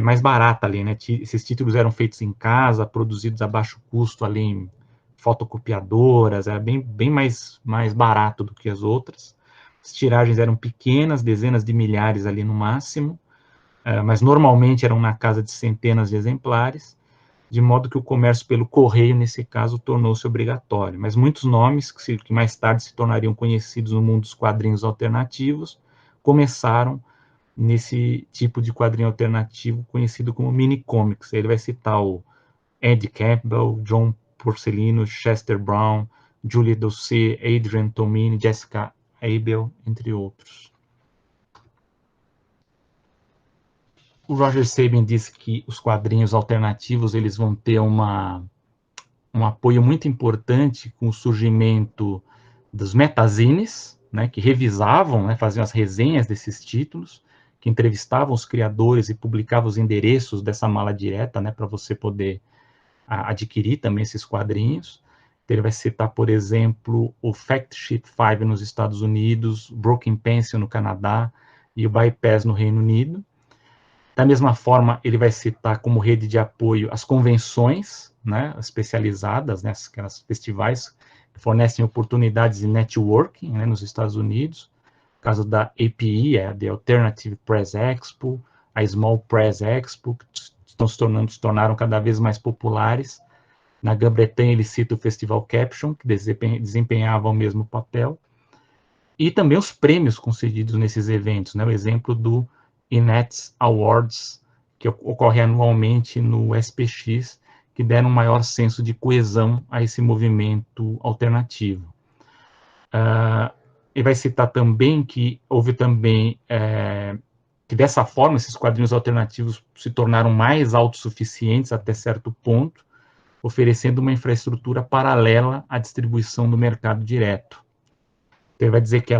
mais barata ali, né? Esses títulos eram feitos em casa, produzidos a baixo custo ali em fotocopiadoras, era bem mais barato do que as outras. As tiragens eram pequenas, dezenas de milhares ali no máximo, mas normalmente eram na casa de centenas de exemplares, de modo que o comércio pelo correio, nesse caso, tornou-se obrigatório. Mas muitos nomes, que mais tarde se tornariam conhecidos no mundo dos quadrinhos alternativos, começaram nesse tipo de quadrinho alternativo conhecido como mini-comics. Ele vai citar o Ed Campbell, John Porcellino, Chester Brown, Julie Doucet, Adrian Tomine, Jessica Abel, entre outros. O Roger Sabin disse que os quadrinhos alternativos eles vão ter um apoio muito importante com o surgimento dos metazines, né, que revisavam, né, faziam as resenhas desses títulos, que entrevistavam os criadores e publicavam os endereços dessa mala direta, né, para você poder adquirir também esses quadrinhos. Então, ele vai citar, por exemplo, o Fact Sheet 5 nos Estados Unidos, o Broken Pencil no Canadá e o Bypass no Reino Unido. Da mesma forma, ele vai citar como rede de apoio as convenções, né, especializadas, né, aquelas festivais que fornecem oportunidades de networking, né, nos Estados Unidos. No caso da APE, a The Alternative Press Expo, a Small Press Expo, que se tornaram cada vez mais populares. Na Grã-Bretanha, ele cita o Festival Caption, que desempenhava o mesmo papel. E também os prêmios concedidos nesses eventos, né, o exemplo do Inet Awards, que ocorre anualmente no SPX, que deram um maior senso de coesão a esse movimento alternativo. Ele vai citar também que houve também, que dessa forma esses quadrinhos alternativos se tornaram mais autossuficientes até certo ponto, oferecendo uma infraestrutura paralela à distribuição do mercado direto. Ele vai dizer que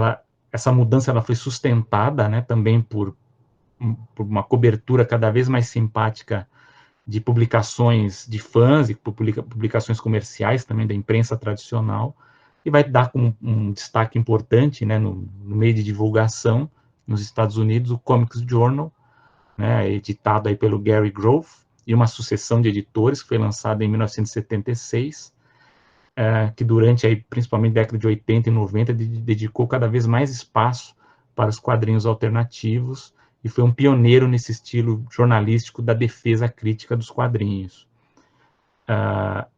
essa mudança ela foi sustentada, né, também por uma cobertura cada vez mais simpática de publicações de fãs e publicações comerciais também da imprensa tradicional, e vai dar um destaque importante, né, no meio de divulgação nos Estados Unidos, o Comics Journal, né, editado aí pelo Gary Grove, e uma sucessão de editores, que foi lançado em 1976, que durante, aí, principalmente década de 80 e 90, dedicou cada vez mais espaço para os quadrinhos alternativos, e foi um pioneiro nesse estilo jornalístico da defesa crítica dos quadrinhos.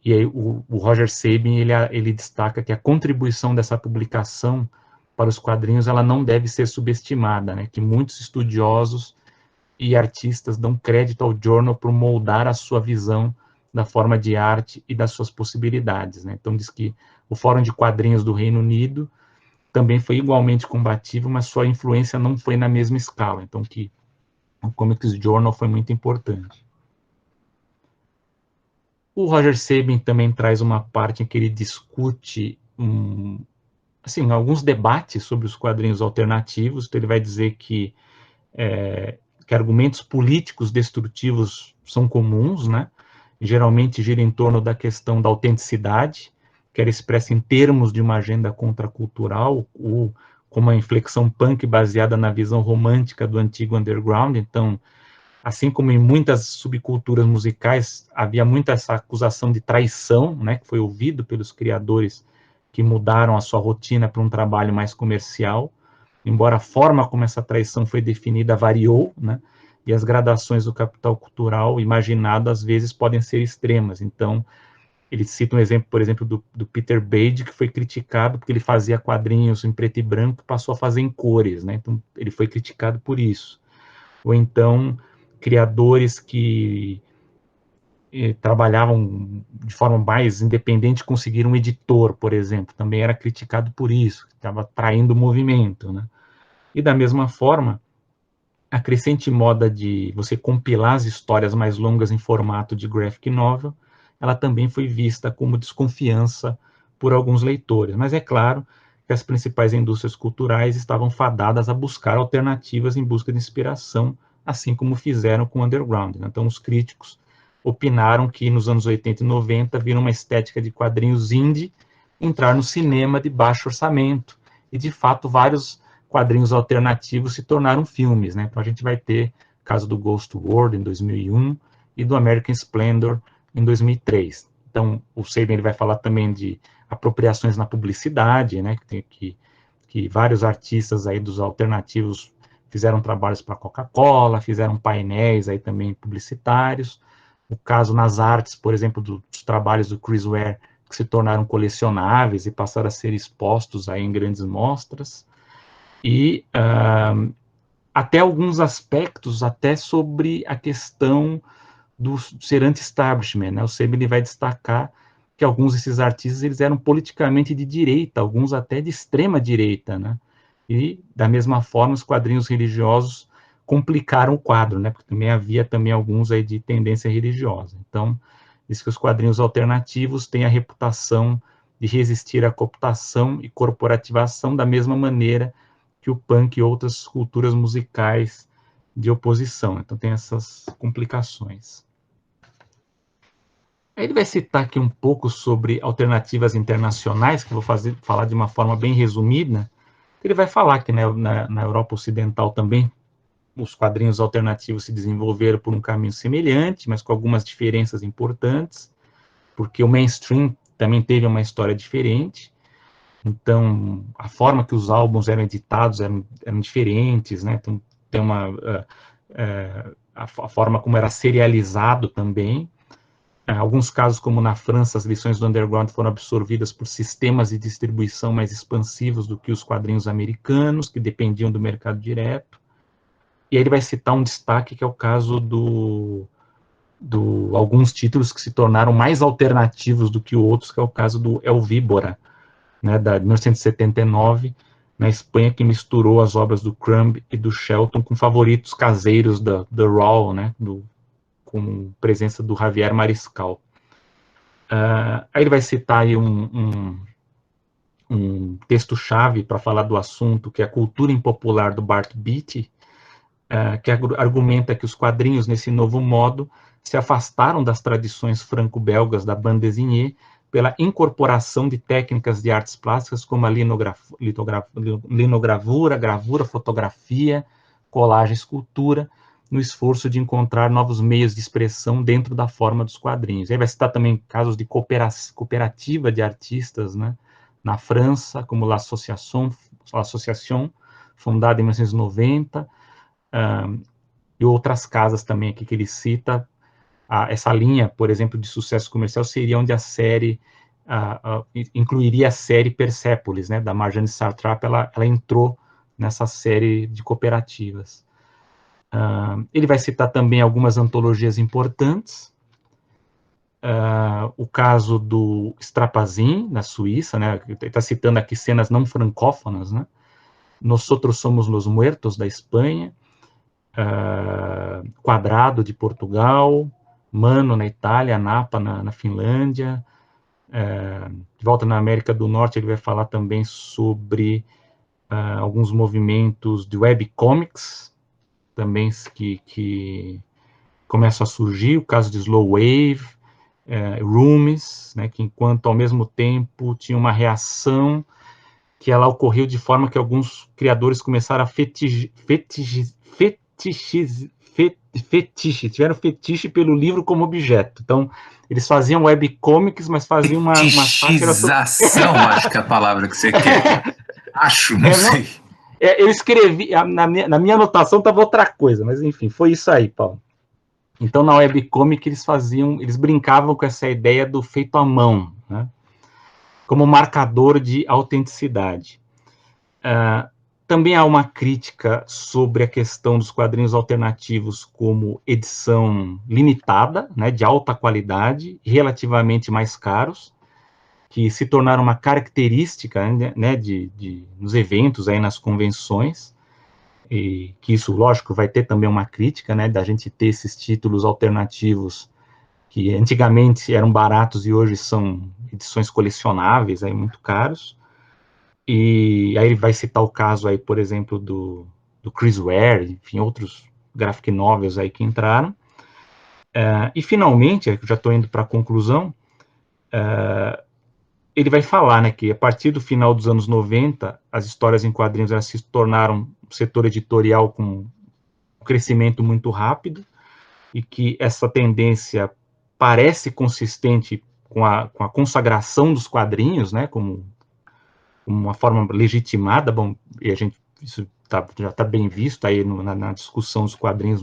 E aí o Roger Sabin, ele destaca que a contribuição dessa publicação para os quadrinhos ela não deve ser subestimada, né, que muitos estudiosos e artistas dão crédito ao Journal por moldar a sua visão da forma de arte e das suas possibilidades, né. Então diz que o Fórum de Quadrinhos do Reino Unido também foi igualmente combativo, mas sua influência não foi na mesma escala, então que o Comics Journal foi muito importante. O Roger Sabin também traz uma parte em que ele discute assim, alguns debates sobre os quadrinhos alternativos. Então ele vai dizer que argumentos políticos destrutivos são comuns, né? Geralmente gira em torno da questão da autenticidade, que era expressa em termos de uma agenda contracultural, ou como a inflexão punk baseada na visão romântica do antigo underground. Então, assim como em muitas subculturas musicais, havia muita essa acusação de traição, né, que foi ouvido pelos criadores que mudaram a sua rotina para um trabalho mais comercial, embora a forma como essa traição foi definida variou, né, e as gradações do capital cultural imaginado às vezes podem ser extremas. Então, ele cita um exemplo, por exemplo, do Peter Bade, que foi criticado porque ele fazia quadrinhos em preto e branco, passou a fazer em cores, né? Então, ele foi criticado por isso. Ou então, criadores que trabalhavam de forma mais independente conseguiram um editor, por exemplo, também era criticado por isso, que estava traindo o movimento, né? E da mesma forma, a crescente moda de você compilar as histórias mais longas em formato de graphic novel, ela também foi vista como desconfiança por alguns leitores. Mas é claro que as principais indústrias culturais estavam fadadas a buscar alternativas em busca de inspiração, assim como fizeram com o underground. Então, os críticos opinaram que nos anos 80 e 90 viram uma estética de quadrinhos indie entrar no cinema de baixo orçamento, e de fato vários quadrinhos alternativos se tornaram filmes, né? Então a gente vai ter caso do Ghost World, em 2001, e do American Splendor, em 2003. Então, o Sabin ele vai falar também de apropriações na publicidade, né, que vários artistas aí dos alternativos fizeram trabalhos para a Coca-Cola, fizeram painéis aí também publicitários. O caso nas artes, por exemplo, dos trabalhos do Chris Ware, que se tornaram colecionáveis e passaram a ser expostos aí em grandes mostras. E até alguns aspectos até sobre a questão do ser anti-establishment, né? O Sabin vai destacar que alguns desses artistas eles eram politicamente de direita, alguns até de extrema direita, né? E da mesma forma os quadrinhos religiosos complicaram o quadro, né? Porque também havia também alguns aí de tendência religiosa. Então, diz que os quadrinhos alternativos têm a reputação de resistir à cooptação e corporativação da mesma maneira que o punk e outras culturas musicais de oposição. Então tem essas complicações. Aí ele vai citar aqui um pouco sobre alternativas internacionais, que eu vou falar de uma forma bem resumida. Ele vai falar que na Europa Ocidental também os quadrinhos alternativos se desenvolveram por um caminho semelhante, mas com algumas diferenças importantes, porque o mainstream também teve uma história diferente. Então, a forma que os álbuns eram editados eram diferentes, né? Então, tem a forma como era serializado também. Alguns casos, como na França, as lições do underground foram absorvidas por sistemas de distribuição mais expansivos do que os quadrinhos americanos, que dependiam do mercado direto. E aí ele vai citar um destaque, que é o caso alguns títulos que se tornaram mais alternativos do que outros, que é o caso do El Víbora, né, de 1979, na Espanha, que misturou as obras do Crumb e do Shelton com favoritos caseiros da Raw, né, com presença do Javier Mariscal. Aí ele vai citar aí um texto-chave para falar do assunto, que é a cultura impopular do Bart Beattie, que argumenta que os quadrinhos, nesse novo modo, se afastaram das tradições franco-belgas da bande dessinée pela incorporação de técnicas de artes plásticas como a linogravura, gravura, fotografia, colagem, escultura, no esforço de encontrar novos meios de expressão dentro da forma dos quadrinhos. Aí vai citar também casos de cooperativa de artistas, né, na França, como l'Association, fundada em 1990, e outras casas também aqui que ele cita. Essa linha, por exemplo, de sucesso comercial seria onde a série incluiria a série Persepolis, né, da Marjane Satrap. Ela entrou nessa série de cooperativas. Ele vai citar também algumas antologias importantes. O caso do Strapazin, na Suíça, né, ele está citando aqui cenas não francófonas, né? Nosotros Somos los Muertos, da Espanha, Quadrado, de Portugal, Mano, na Itália, Napa, na Finlândia. De volta na América do Norte, ele vai falar também sobre alguns movimentos de webcomics, também que começam a surgir, o caso de Slow Wave, Rooms, né, que enquanto ao mesmo tempo tinha uma reação que ela ocorreu de forma que alguns criadores começaram a tiveram fetiche pelo livro como objeto. Então, eles faziam webcomics, mas faziam uma fetichização, acho que é a palavra que você quer. Não sei. Eu escrevi, na minha anotação estava outra coisa, mas enfim, foi isso aí, Paulo. Então, na webcomic, eles brincavam com essa ideia do feito à mão, né, como marcador de autenticidade. Também há uma crítica sobre a questão dos quadrinhos alternativos como edição limitada, né, de alta qualidade, relativamente mais caros, que se tornaram uma característica, né, nos eventos, aí, nas convenções, e que isso, lógico, vai ter também uma crítica, né, da gente ter esses títulos alternativos que antigamente eram baratos e hoje são edições colecionáveis, aí, muito caros. E aí ele vai citar o caso aí, por exemplo, do Chris Ware, enfim, outros graphic novels aí que entraram. E finalmente, já estou indo para a conclusão, ele vai falar, né, que a partir do final dos anos 90, as histórias em quadrinhos elas se tornaram um setor editorial com crescimento muito rápido, e que essa tendência parece consistente com a consagração dos quadrinhos, né, como uma forma legitimada, bom, e isso já está bem visto aí na discussão dos quadrinhos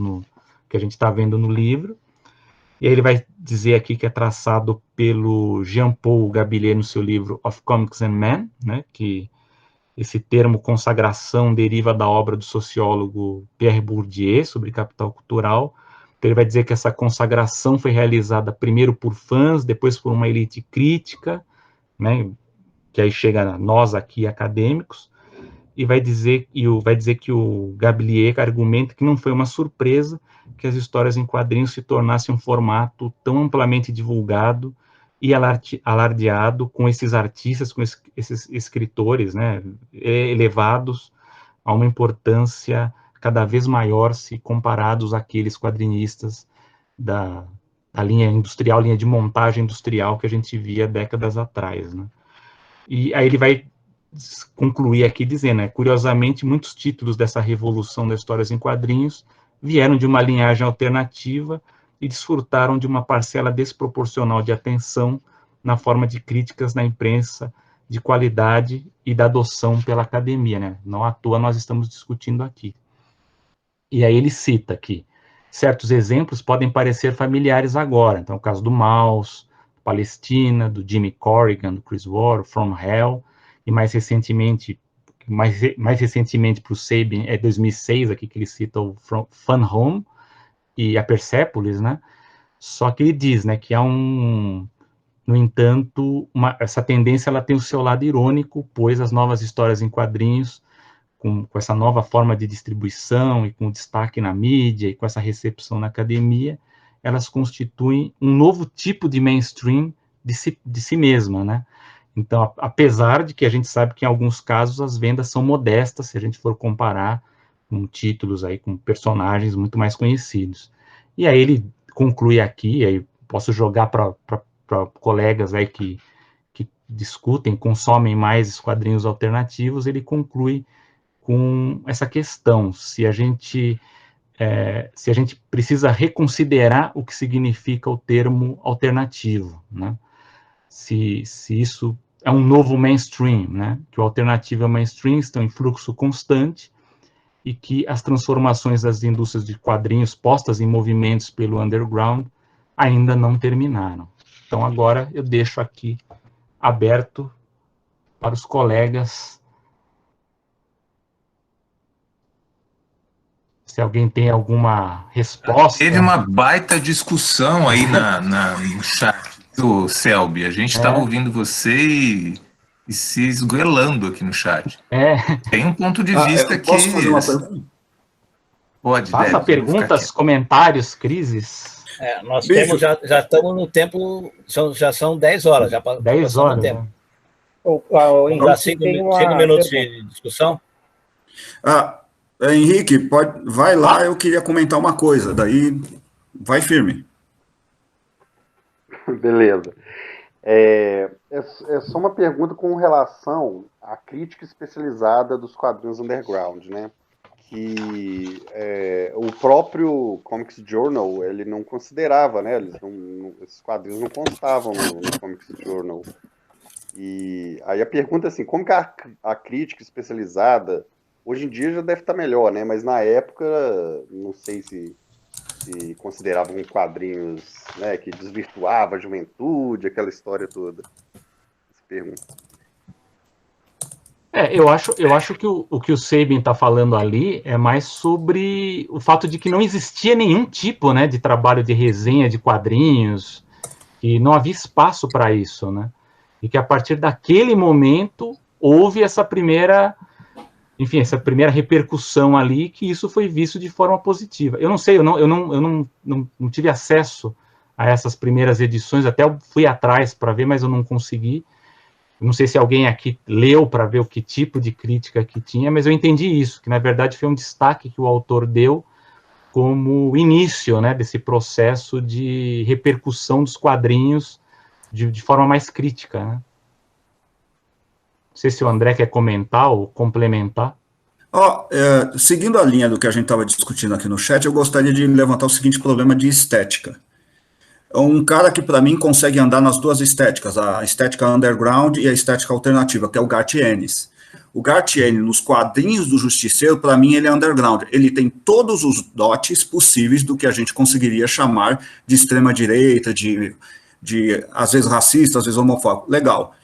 que a gente está vendo no livro. E aí ele vai dizer aqui que é traçado pelo Jean-Paul Gabillet no seu livro Of Comics and Men, né, que esse termo consagração deriva da obra do sociólogo Pierre Bourdieu sobre capital cultural. Então ele vai dizer que essa consagração foi realizada primeiro por fãs, depois por uma elite crítica, né, que aí chega a nós aqui, acadêmicos, e vai dizer que o Gabillet argumenta que não foi uma surpresa que as histórias em quadrinhos se tornassem um formato tão amplamente divulgado e alardeado com esses artistas, com esses escritores, né, elevados a uma importância cada vez maior se comparados àqueles quadrinistas da linha industrial, linha de montagem industrial que a gente via décadas atrás, né. E aí ele vai concluir aqui dizendo, né, curiosamente, muitos títulos dessa revolução das histórias em quadrinhos vieram de uma linhagem alternativa e desfrutaram de uma parcela desproporcional de atenção na forma de críticas na imprensa de qualidade e da adoção pela academia, né? Não à toa nós estamos discutindo aqui. E aí ele cita aqui, certos exemplos podem parecer familiares agora, então o caso do Maus, Palestina, do Jimmy Corrigan, do Chris Ward, From Hell, e mais recentemente para o Sabin, é 2006, aqui que ele cita o Fun Home e a Persepolis, né? Só que ele diz, né, que há no entanto, essa tendência ela tem o seu lado irônico, pois as novas histórias em quadrinhos, com essa nova forma de distribuição e com destaque na mídia e com essa recepção na academia, elas constituem um novo tipo de mainstream de si mesma, né? Então, apesar de que a gente sabe que em alguns casos as vendas são modestas, se a gente for comparar com títulos aí, com personagens muito mais conhecidos. E aí ele conclui aqui, aí posso jogar para colegas aí que discutem, consomem mais quadrinhos alternativos, ele conclui com essa questão, se a gente precisa reconsiderar o que significa o termo alternativo, né? Se isso é um novo mainstream, né? Que o alternativo e o mainstream estão em fluxo constante e que as transformações das indústrias de quadrinhos postas em movimentos pelo underground ainda não terminaram. Então agora eu deixo aqui aberto para os colegas. Se alguém tem alguma resposta. Teve uma baita discussão aí no chat do Selby. A gente estava ouvindo você e se esgoelando aqui no chat. Tem um ponto de vista que... Posso fazer uma pergunta? Pode, faça perguntas, comentários, crises. Nós temos, já estamos no tempo, já são 10 horas. Já 10 horas. Tempo. Né? Já 5 minutos de discussão? Henrique, vai lá, eu queria comentar uma coisa, daí vai firme. Beleza. É só uma pergunta com relação à crítica especializada dos quadrinhos underground, né? Que o próprio Comics Journal, ele não considerava, né? Esses quadrinhos não constavam no Comics Journal. E aí a pergunta é assim, como que a crítica especializada, hoje em dia já deve estar melhor, né? Mas na época, não sei se consideravam quadrinhos, né, que desvirtuava a juventude, aquela história toda. Essa pergunta. Eu acho que o que o Sabin está falando ali é mais sobre o fato de que não existia nenhum tipo, né, de trabalho de resenha de quadrinhos, que não havia espaço para isso, né? E que a partir daquele momento houve essa primeira repercussão ali, que isso foi visto de forma positiva. Eu não sei, eu não tive acesso a essas primeiras edições, até eu fui atrás para ver, mas eu não consegui. Não sei se alguém aqui leu para ver o que tipo de crítica que tinha, mas eu entendi isso, que na verdade foi um destaque que o autor deu como início, né, desse processo de repercussão dos quadrinhos de forma mais crítica, né? Não sei se o André quer comentar ou complementar. Seguindo a linha do que a gente estava discutindo aqui no chat, eu gostaria de levantar o seguinte problema de estética. Um cara que, para mim, consegue andar nas duas estéticas, a estética underground e a estética alternativa, que é o Garth Ennis. O Garth Ennis, nos quadrinhos do Justiceiro, para mim, ele é underground. Ele tem todos os dotes possíveis do que a gente conseguiria chamar de extrema-direita, de às vezes racista, às vezes homofóbico. Legal.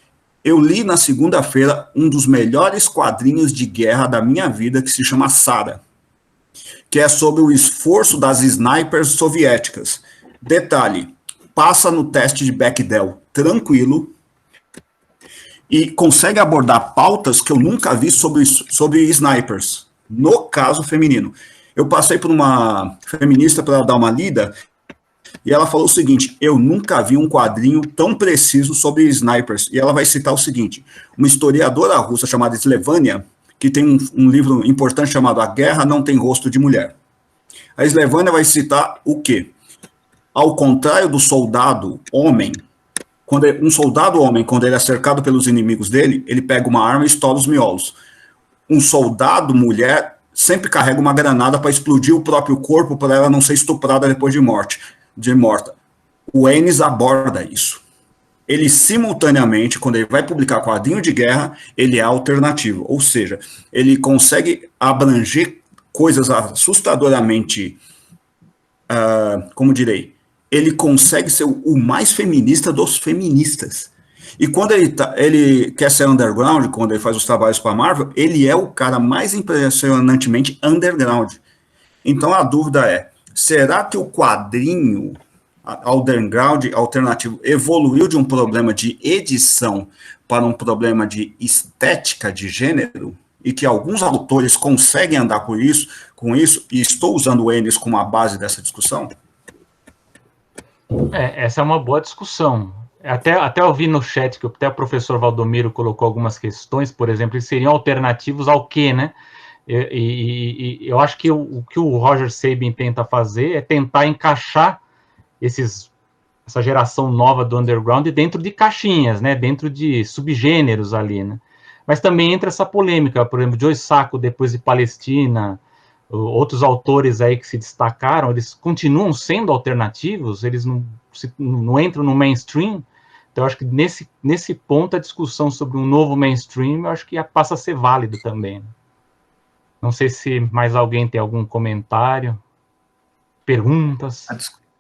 Eu li na segunda-feira um dos melhores quadrinhos de guerra da minha vida, que se chama Sara, que é sobre o esforço das snipers soviéticas. Detalhe, passa no teste de Bechdel tranquilo e consegue abordar pautas que eu nunca vi sobre snipers, no caso feminino. Eu passei por uma feminista para dar uma lida e ela falou o seguinte: eu nunca vi um quadrinho tão preciso sobre snipers. E ela vai citar o seguinte: uma historiadora russa chamada Slevania, que tem um livro importante chamado A Guerra Não Tem Rosto de Mulher. A Slevania vai citar o quê? Ao contrário do soldado homem, quando ele é cercado pelos inimigos dele, ele pega uma arma e estoura os miolos. Um soldado mulher sempre carrega uma granada para explodir o próprio corpo para ela não ser estuprada depois de morta. O Ennis aborda isso. Ele simultaneamente, quando ele vai publicar quadrinho de guerra, ele é alternativo, ou seja, ele consegue abranger coisas assustadoramente, como direi, ele consegue ser o mais feminista dos feministas. E quando ele quer ser underground, quando ele faz os trabalhos para a Marvel, ele é o cara mais impressionantemente underground. Então a dúvida é, será que o quadrinho underground alternativo evoluiu de um problema de edição para um problema de estética de gênero? E que alguns autores conseguem andar com isso, e estou usando o Ennis como a base dessa discussão? Essa é uma boa discussão. Até eu vi no chat que até o professor Valdomiro colocou algumas questões, por exemplo, eles seriam alternativos ao quê, né? E eu acho que o que o Roger Sabin tenta fazer é tentar encaixar essa geração nova do underground dentro de caixinhas, né? Dentro de subgêneros ali, né? Mas também entra essa polêmica, por exemplo, Joe Sacco, depois de Palestina, outros autores aí que se destacaram, eles continuam sendo alternativos, eles não entram no mainstream. Então, eu acho que nesse ponto a discussão sobre um novo mainstream, eu acho que passa a ser válido também, né? Não sei se mais alguém tem algum comentário, perguntas.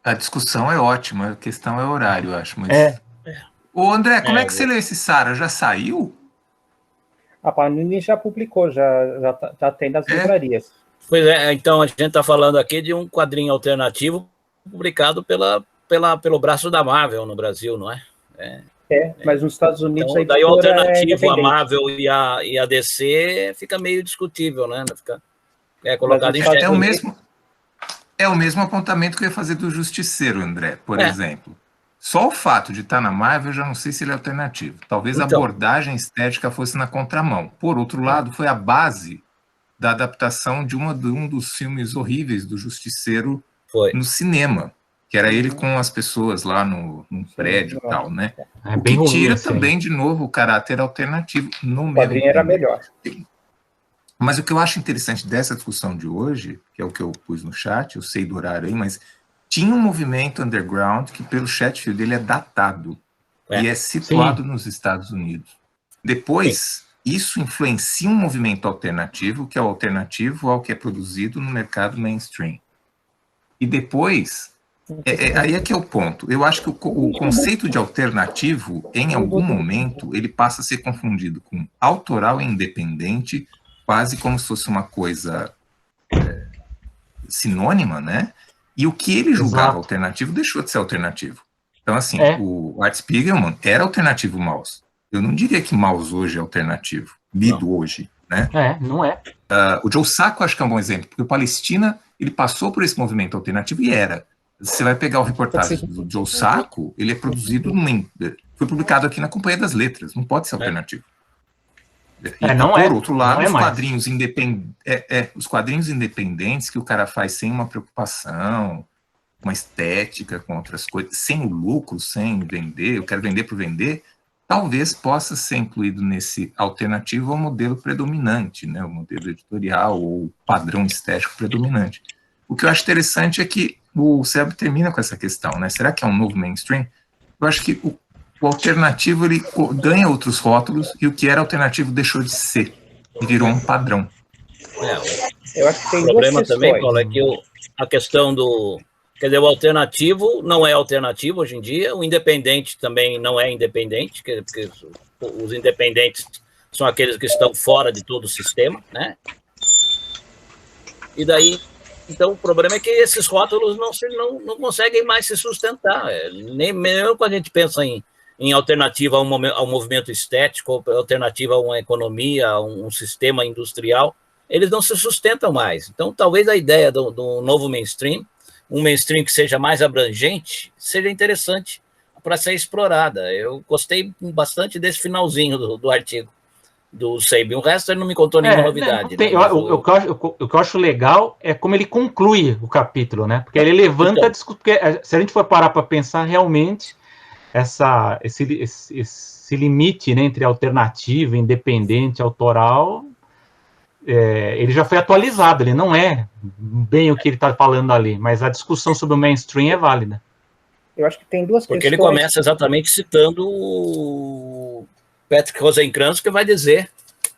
A discussão é ótima, a questão é horário, eu acho. Mas... Ô, André, como é que você leu esse Sara? Já saiu? A Panini já publicou, já tem nas livrarias. Pois é, então a gente está falando aqui de um quadrinho alternativo publicado pelo braço da Marvel no Brasil, não é? Mas nos Estados Unidos... Então, daí o alternativo, a Marvel e a DC fica meio discutível, né? Fica colocado em xeque. É o mesmo apontamento que eu ia fazer do Justiceiro, André, por exemplo. Só o fato de estar na Marvel, eu já não sei se ele é alternativo. Talvez a abordagem estética fosse na contramão. Por outro lado, foi a base da adaptação de um dos filmes horríveis do Justiceiro no cinema, que era ele com as pessoas lá num prédio e tal, né? O que tira também, de novo, o caráter alternativo no meu quadrinho era melhor. Mas o que eu acho interessante dessa discussão de hoje, que é o que eu pus no chat, eu sei do horário aí, mas tinha um movimento underground que, pelo Chatfield, ele é datado e é situado nos Estados Unidos. Depois, isso influencia um movimento alternativo, que é o alternativo ao que é produzido no mercado mainstream. E depois, aí é que é o ponto. Eu acho que o conceito de alternativo, em algum momento, ele passa a ser confundido com autoral e independente, quase como se fosse uma coisa sinônima, né? E o que ele julgava alternativo deixou de ser alternativo. Então, assim, o Art Spiegelman era alternativo Maus. Eu não diria que Maus hoje é alternativo, lido hoje, né? Não é. O Joe Sacco acho que é um bom exemplo, porque o Palestina, ele passou por esse movimento alternativo e era. Você vai pegar o reportagem do Joe Sacco, ele é produzido, foi publicado aqui na Companhia das Letras, não pode ser alternativo. Por outro lado, os quadrinhos independentes que o cara faz sem uma preocupação, uma estética com outras coisas, sem o lucro, sem vender, eu quero vender por vender, talvez possa ser incluído nesse alternativo ao modelo predominante, né, o modelo editorial ou padrão estético predominante. O que eu acho interessante é que o Selby termina com essa questão, né? Será que é um novo mainstream? Eu acho que o alternativo ele ganha outros rótulos e o que era alternativo deixou de ser e virou um padrão. Eu acho que tem o problema também, Paulo, é que a questão do... Quer dizer, o alternativo não é alternativo hoje em dia, o independente também não é independente, porque os independentes são aqueles que estão fora de todo o sistema, né? E daí, então, o problema é que esses rótulos não conseguem mais se sustentar. Nem mesmo quando a gente pensa em alternativa ao movimento estético, alternativa a uma economia, a um sistema industrial, eles não se sustentam mais. Então, talvez a ideia do novo mainstream, um mainstream que seja mais abrangente, seja interessante para ser explorada. Eu gostei bastante desse finalzinho do artigo do Selby. O resto ele não me contou nenhuma novidade. Né? O que eu acho legal é como ele conclui o capítulo, né? Porque ele levanta... Então, porque se a gente for parar para pensar realmente, esse limite, né, entre alternativa, independente, autoral... ele já foi atualizado, ele não é bem o que ele está falando ali, mas a discussão sobre o mainstream é válida. Eu acho que tem duas questões. Porque ele começa exatamente citando o Patrick Rosenkranz, que vai dizer,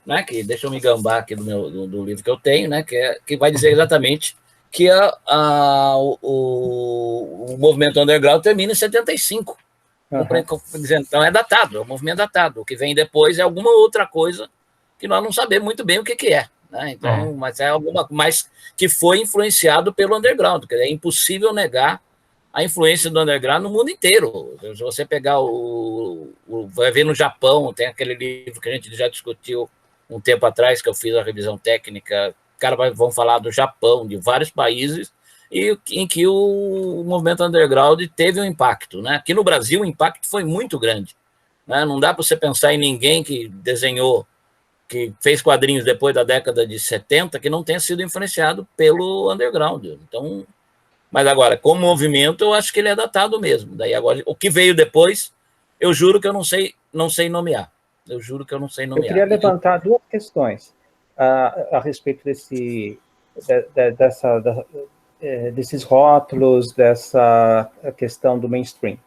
né, que deixa eu me gambar aqui do livro que eu tenho, né, que vai dizer exatamente que o movimento underground termina em 75. Então é datado, é um movimento datado. O que vem depois é alguma outra coisa que nós não sabemos muito bem o que é. Né? Então, mas é alguma mais que foi influenciado pelo underground, que é impossível negar a influência do underground no mundo inteiro. Se você pegar vai ver no Japão, tem aquele livro que a gente já discutiu um tempo atrás, que eu fiz a revisão técnica, vão falar do Japão, de vários países, em que o movimento underground teve um impacto. Né? Aqui no Brasil, o impacto foi muito grande. Né? Não dá para você pensar em ninguém que desenhou, que fez quadrinhos depois da década de 70, que não tenha sido influenciado pelo underground. Então, mas agora, como movimento, eu acho que ele é datado mesmo. Daí agora, o que veio depois, eu juro que eu não sei nomear. Eu juro que eu não sei nomear. Eu queria levantar duas questões a respeito desses rótulos, dessa questão do mainstream.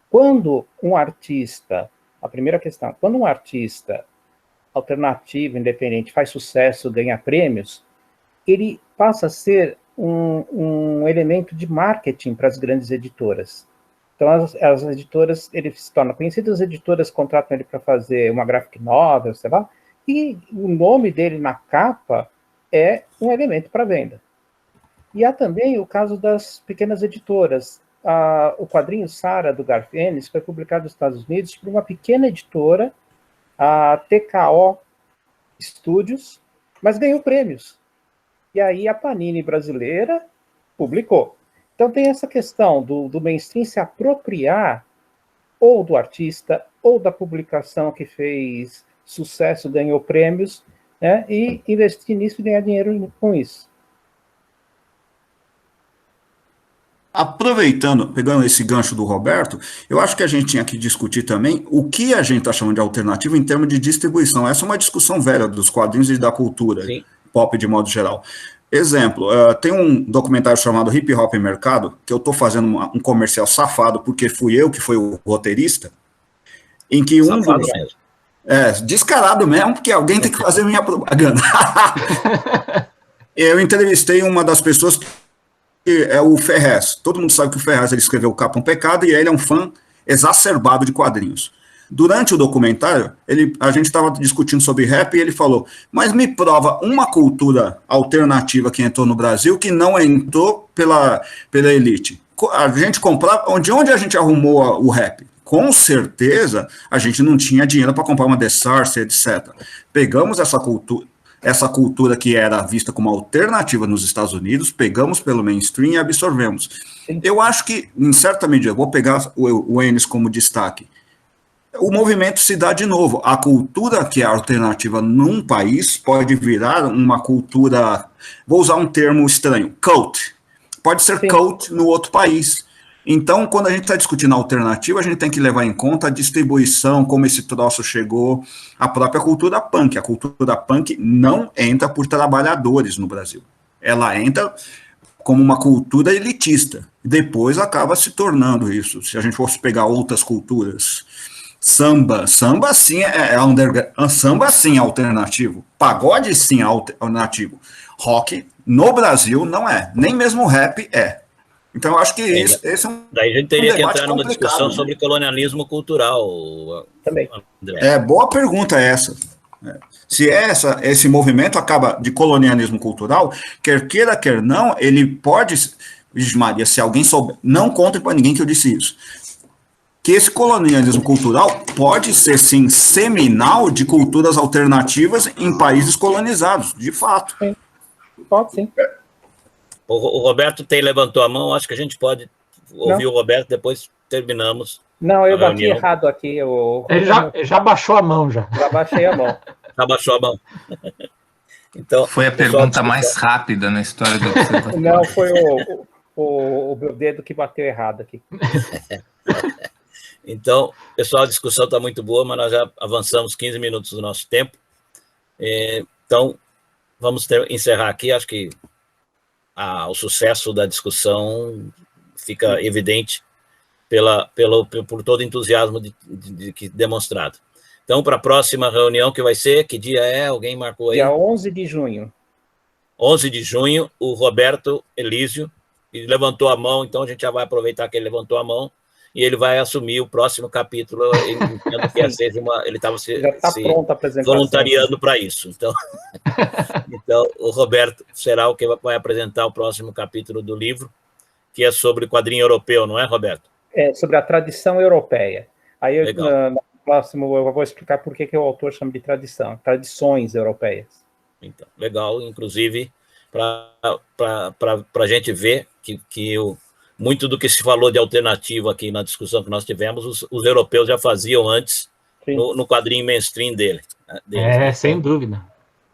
Quando um artista, a primeira questão, quando um artista alternativo, independente, faz sucesso, ganha prêmios, ele passa a ser um elemento de marketing para as grandes editoras. Então, as editoras, ele se torna conhecido, as editoras contratam ele para fazer uma graphic novel, sei lá, e o nome dele na capa é um elemento para venda. E há também o caso das pequenas editoras. O quadrinho Sarah, do Garth Ennis, foi publicado nos Estados Unidos por uma pequena editora, a TKO Studios, mas ganhou prêmios. E aí a Panini brasileira publicou. Então tem essa questão do mainstream se apropriar ou do artista ou da publicação que fez sucesso, ganhou prêmios, né, e investir nisso e ganhar dinheiro com isso. Aproveitando, pegando esse gancho do Roberto, eu acho que a gente tinha que discutir também o que a gente está chamando de alternativa em termos de distribuição. Essa é uma discussão velha dos quadrinhos e da cultura pop de modo geral. Exemplo, tem um documentário chamado Hip Hop Mercado, que eu estou fazendo um comercial safado, porque fui eu que fui o roteirista, em que descarado mesmo, porque alguém tem que fazer minha propaganda. Eu entrevistei uma das pessoas que é o Ferrez. Todo mundo sabe que o Ferrez ele escreveu O Capão Pecado e ele é um fã exacerbado de quadrinhos. Durante o documentário, a gente estava discutindo sobre rap e ele falou, mas me prova uma cultura alternativa que entrou no Brasil que não entrou pela elite. A gente comprava... De onde a gente arrumou o rap? Com certeza, a gente não tinha dinheiro para comprar uma The Source, etc. Pegamos essa cultura que era vista como alternativa nos Estados Unidos, pegamos pelo mainstream e absorvemos. Eu acho que, em certa medida, vou pegar o Ennis como destaque, o movimento se dá de novo. A cultura que é alternativa num país pode virar uma cultura, vou usar um termo estranho, cult. Pode ser cult no outro país. Então, quando a gente está discutindo a alternativa, a gente tem que levar em conta a distribuição, como esse troço chegou, a própria cultura punk. A cultura punk não entra por trabalhadores no Brasil. Ela entra como uma cultura elitista. Depois acaba se tornando isso. Se a gente fosse pegar outras culturas, samba sim samba sim é alternativo. Pagode sim é alternativo. Rock no Brasil não é. Nem mesmo rap é. Então, eu acho que esse é um. Daí a gente teria que entrar numa discussão sobre colonialismo cultural. Também. André. Boa pergunta essa. Se esse movimento acaba de colonialismo cultural, quer queira, quer não, ele pode. Vixe Maria, se alguém souber, não conte para ninguém que eu disse isso. Que esse colonialismo cultural pode ser, sim, seminal de culturas alternativas em países colonizados, de fato. Sim. Pode, sim. O Roberto levantou a mão, acho que a gente pode ouvir o Roberto, depois terminamos. Não, eu bati errado aqui. Ele já baixou a mão, já. Já baixei a mão. Já baixou a mão. Então, foi a pergunta mais rápida na história do observatório. Não, foi o meu dedo que bateu errado aqui. Então, pessoal, a discussão está muito boa, mas nós já avançamos 15 minutos do nosso tempo. Então, vamos encerrar aqui. Acho que o sucesso da discussão fica evidente por todo o entusiasmo demonstrado. Então, para a próxima reunião, que vai ser, que dia é? Alguém marcou aí? Dia 11 de junho. 11 de junho, o Roberto Elísio levantou a mão, então a gente já vai aproveitar que ele levantou a mão e ele vai assumir o próximo capítulo. Ele estava se voluntariando para isso. Então, o Roberto será o que vai apresentar o próximo capítulo do livro, que é sobre quadrinho europeu, não é, Roberto? É, sobre a tradição europeia. Aí, no próximo, eu vou explicar por que o autor chama de tradições europeias. Então, legal, inclusive, para a gente ver que muito do que se falou de alternativa aqui na discussão que nós tivemos, os europeus já faziam antes no quadrinho mainstream deles. Sem dúvida.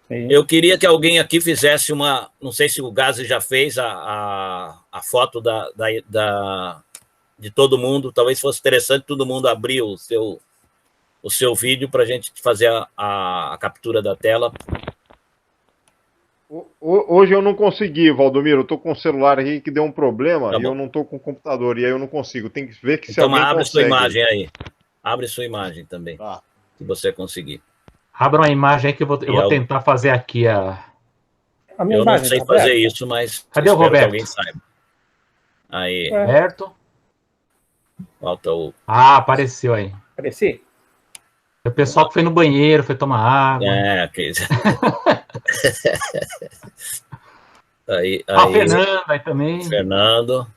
Sim. Eu queria que alguém aqui fizesse não sei se o Gazi já fez a foto de todo mundo, talvez fosse interessante todo mundo abrir o seu vídeo para a gente fazer a captura da tela. Hoje eu não consegui, Valdomiro, eu estou com o celular aqui que deu um problema e eu não estou com o computador, e aí eu não consigo. Tem que ver que se alguém abre consegue. Sua imagem aí. Abre sua imagem também, se você conseguir. Abra uma imagem aí que eu vou tentar fazer aqui a eu não sei fazer isso, mas cadê o Roberto? Que alguém saiba. Aí. Roberto. Falta o... apareceu aí. Apareci? O pessoal que foi no banheiro, foi tomar água. Aí, Fernando aí também. Fernando.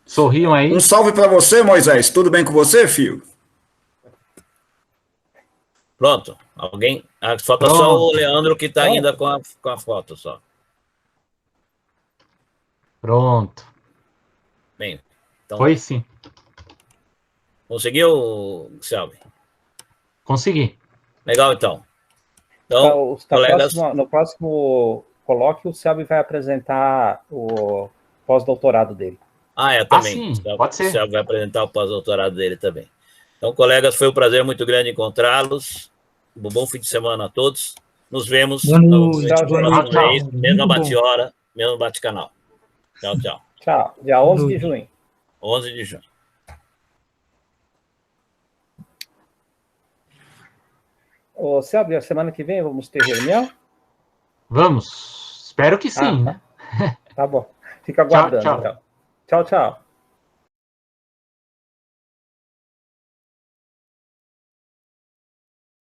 Sorriam aí. Um salve para você, Moisés. Tudo bem com você, filho? Pronto. Alguém? Falta só o Leandro que está ainda com a foto só. Pronto. Bem, então... Foi sim. Conseguiu, Selby? Consegui. Legal, então. Então, colegas... no próximo colóquio, o Selby vai apresentar o pós-doutorado dele. Também. Sim, pode ser. O Selby vai apresentar o pós-doutorado dele também. Então, colegas, foi um prazer muito grande encontrá-los. Um bom fim de semana a todos. Nos vemos mesma bate-hora, mesmo bate-canal. Tchau, tchau. Tchau. Dia 11 de junho. 11 de junho. Ô, Selby, a semana que vem vamos ter reunião? Vamos. Espero que sim, né? Tá bom. Fica aguardando, tchau. Então. Tchau, tchau.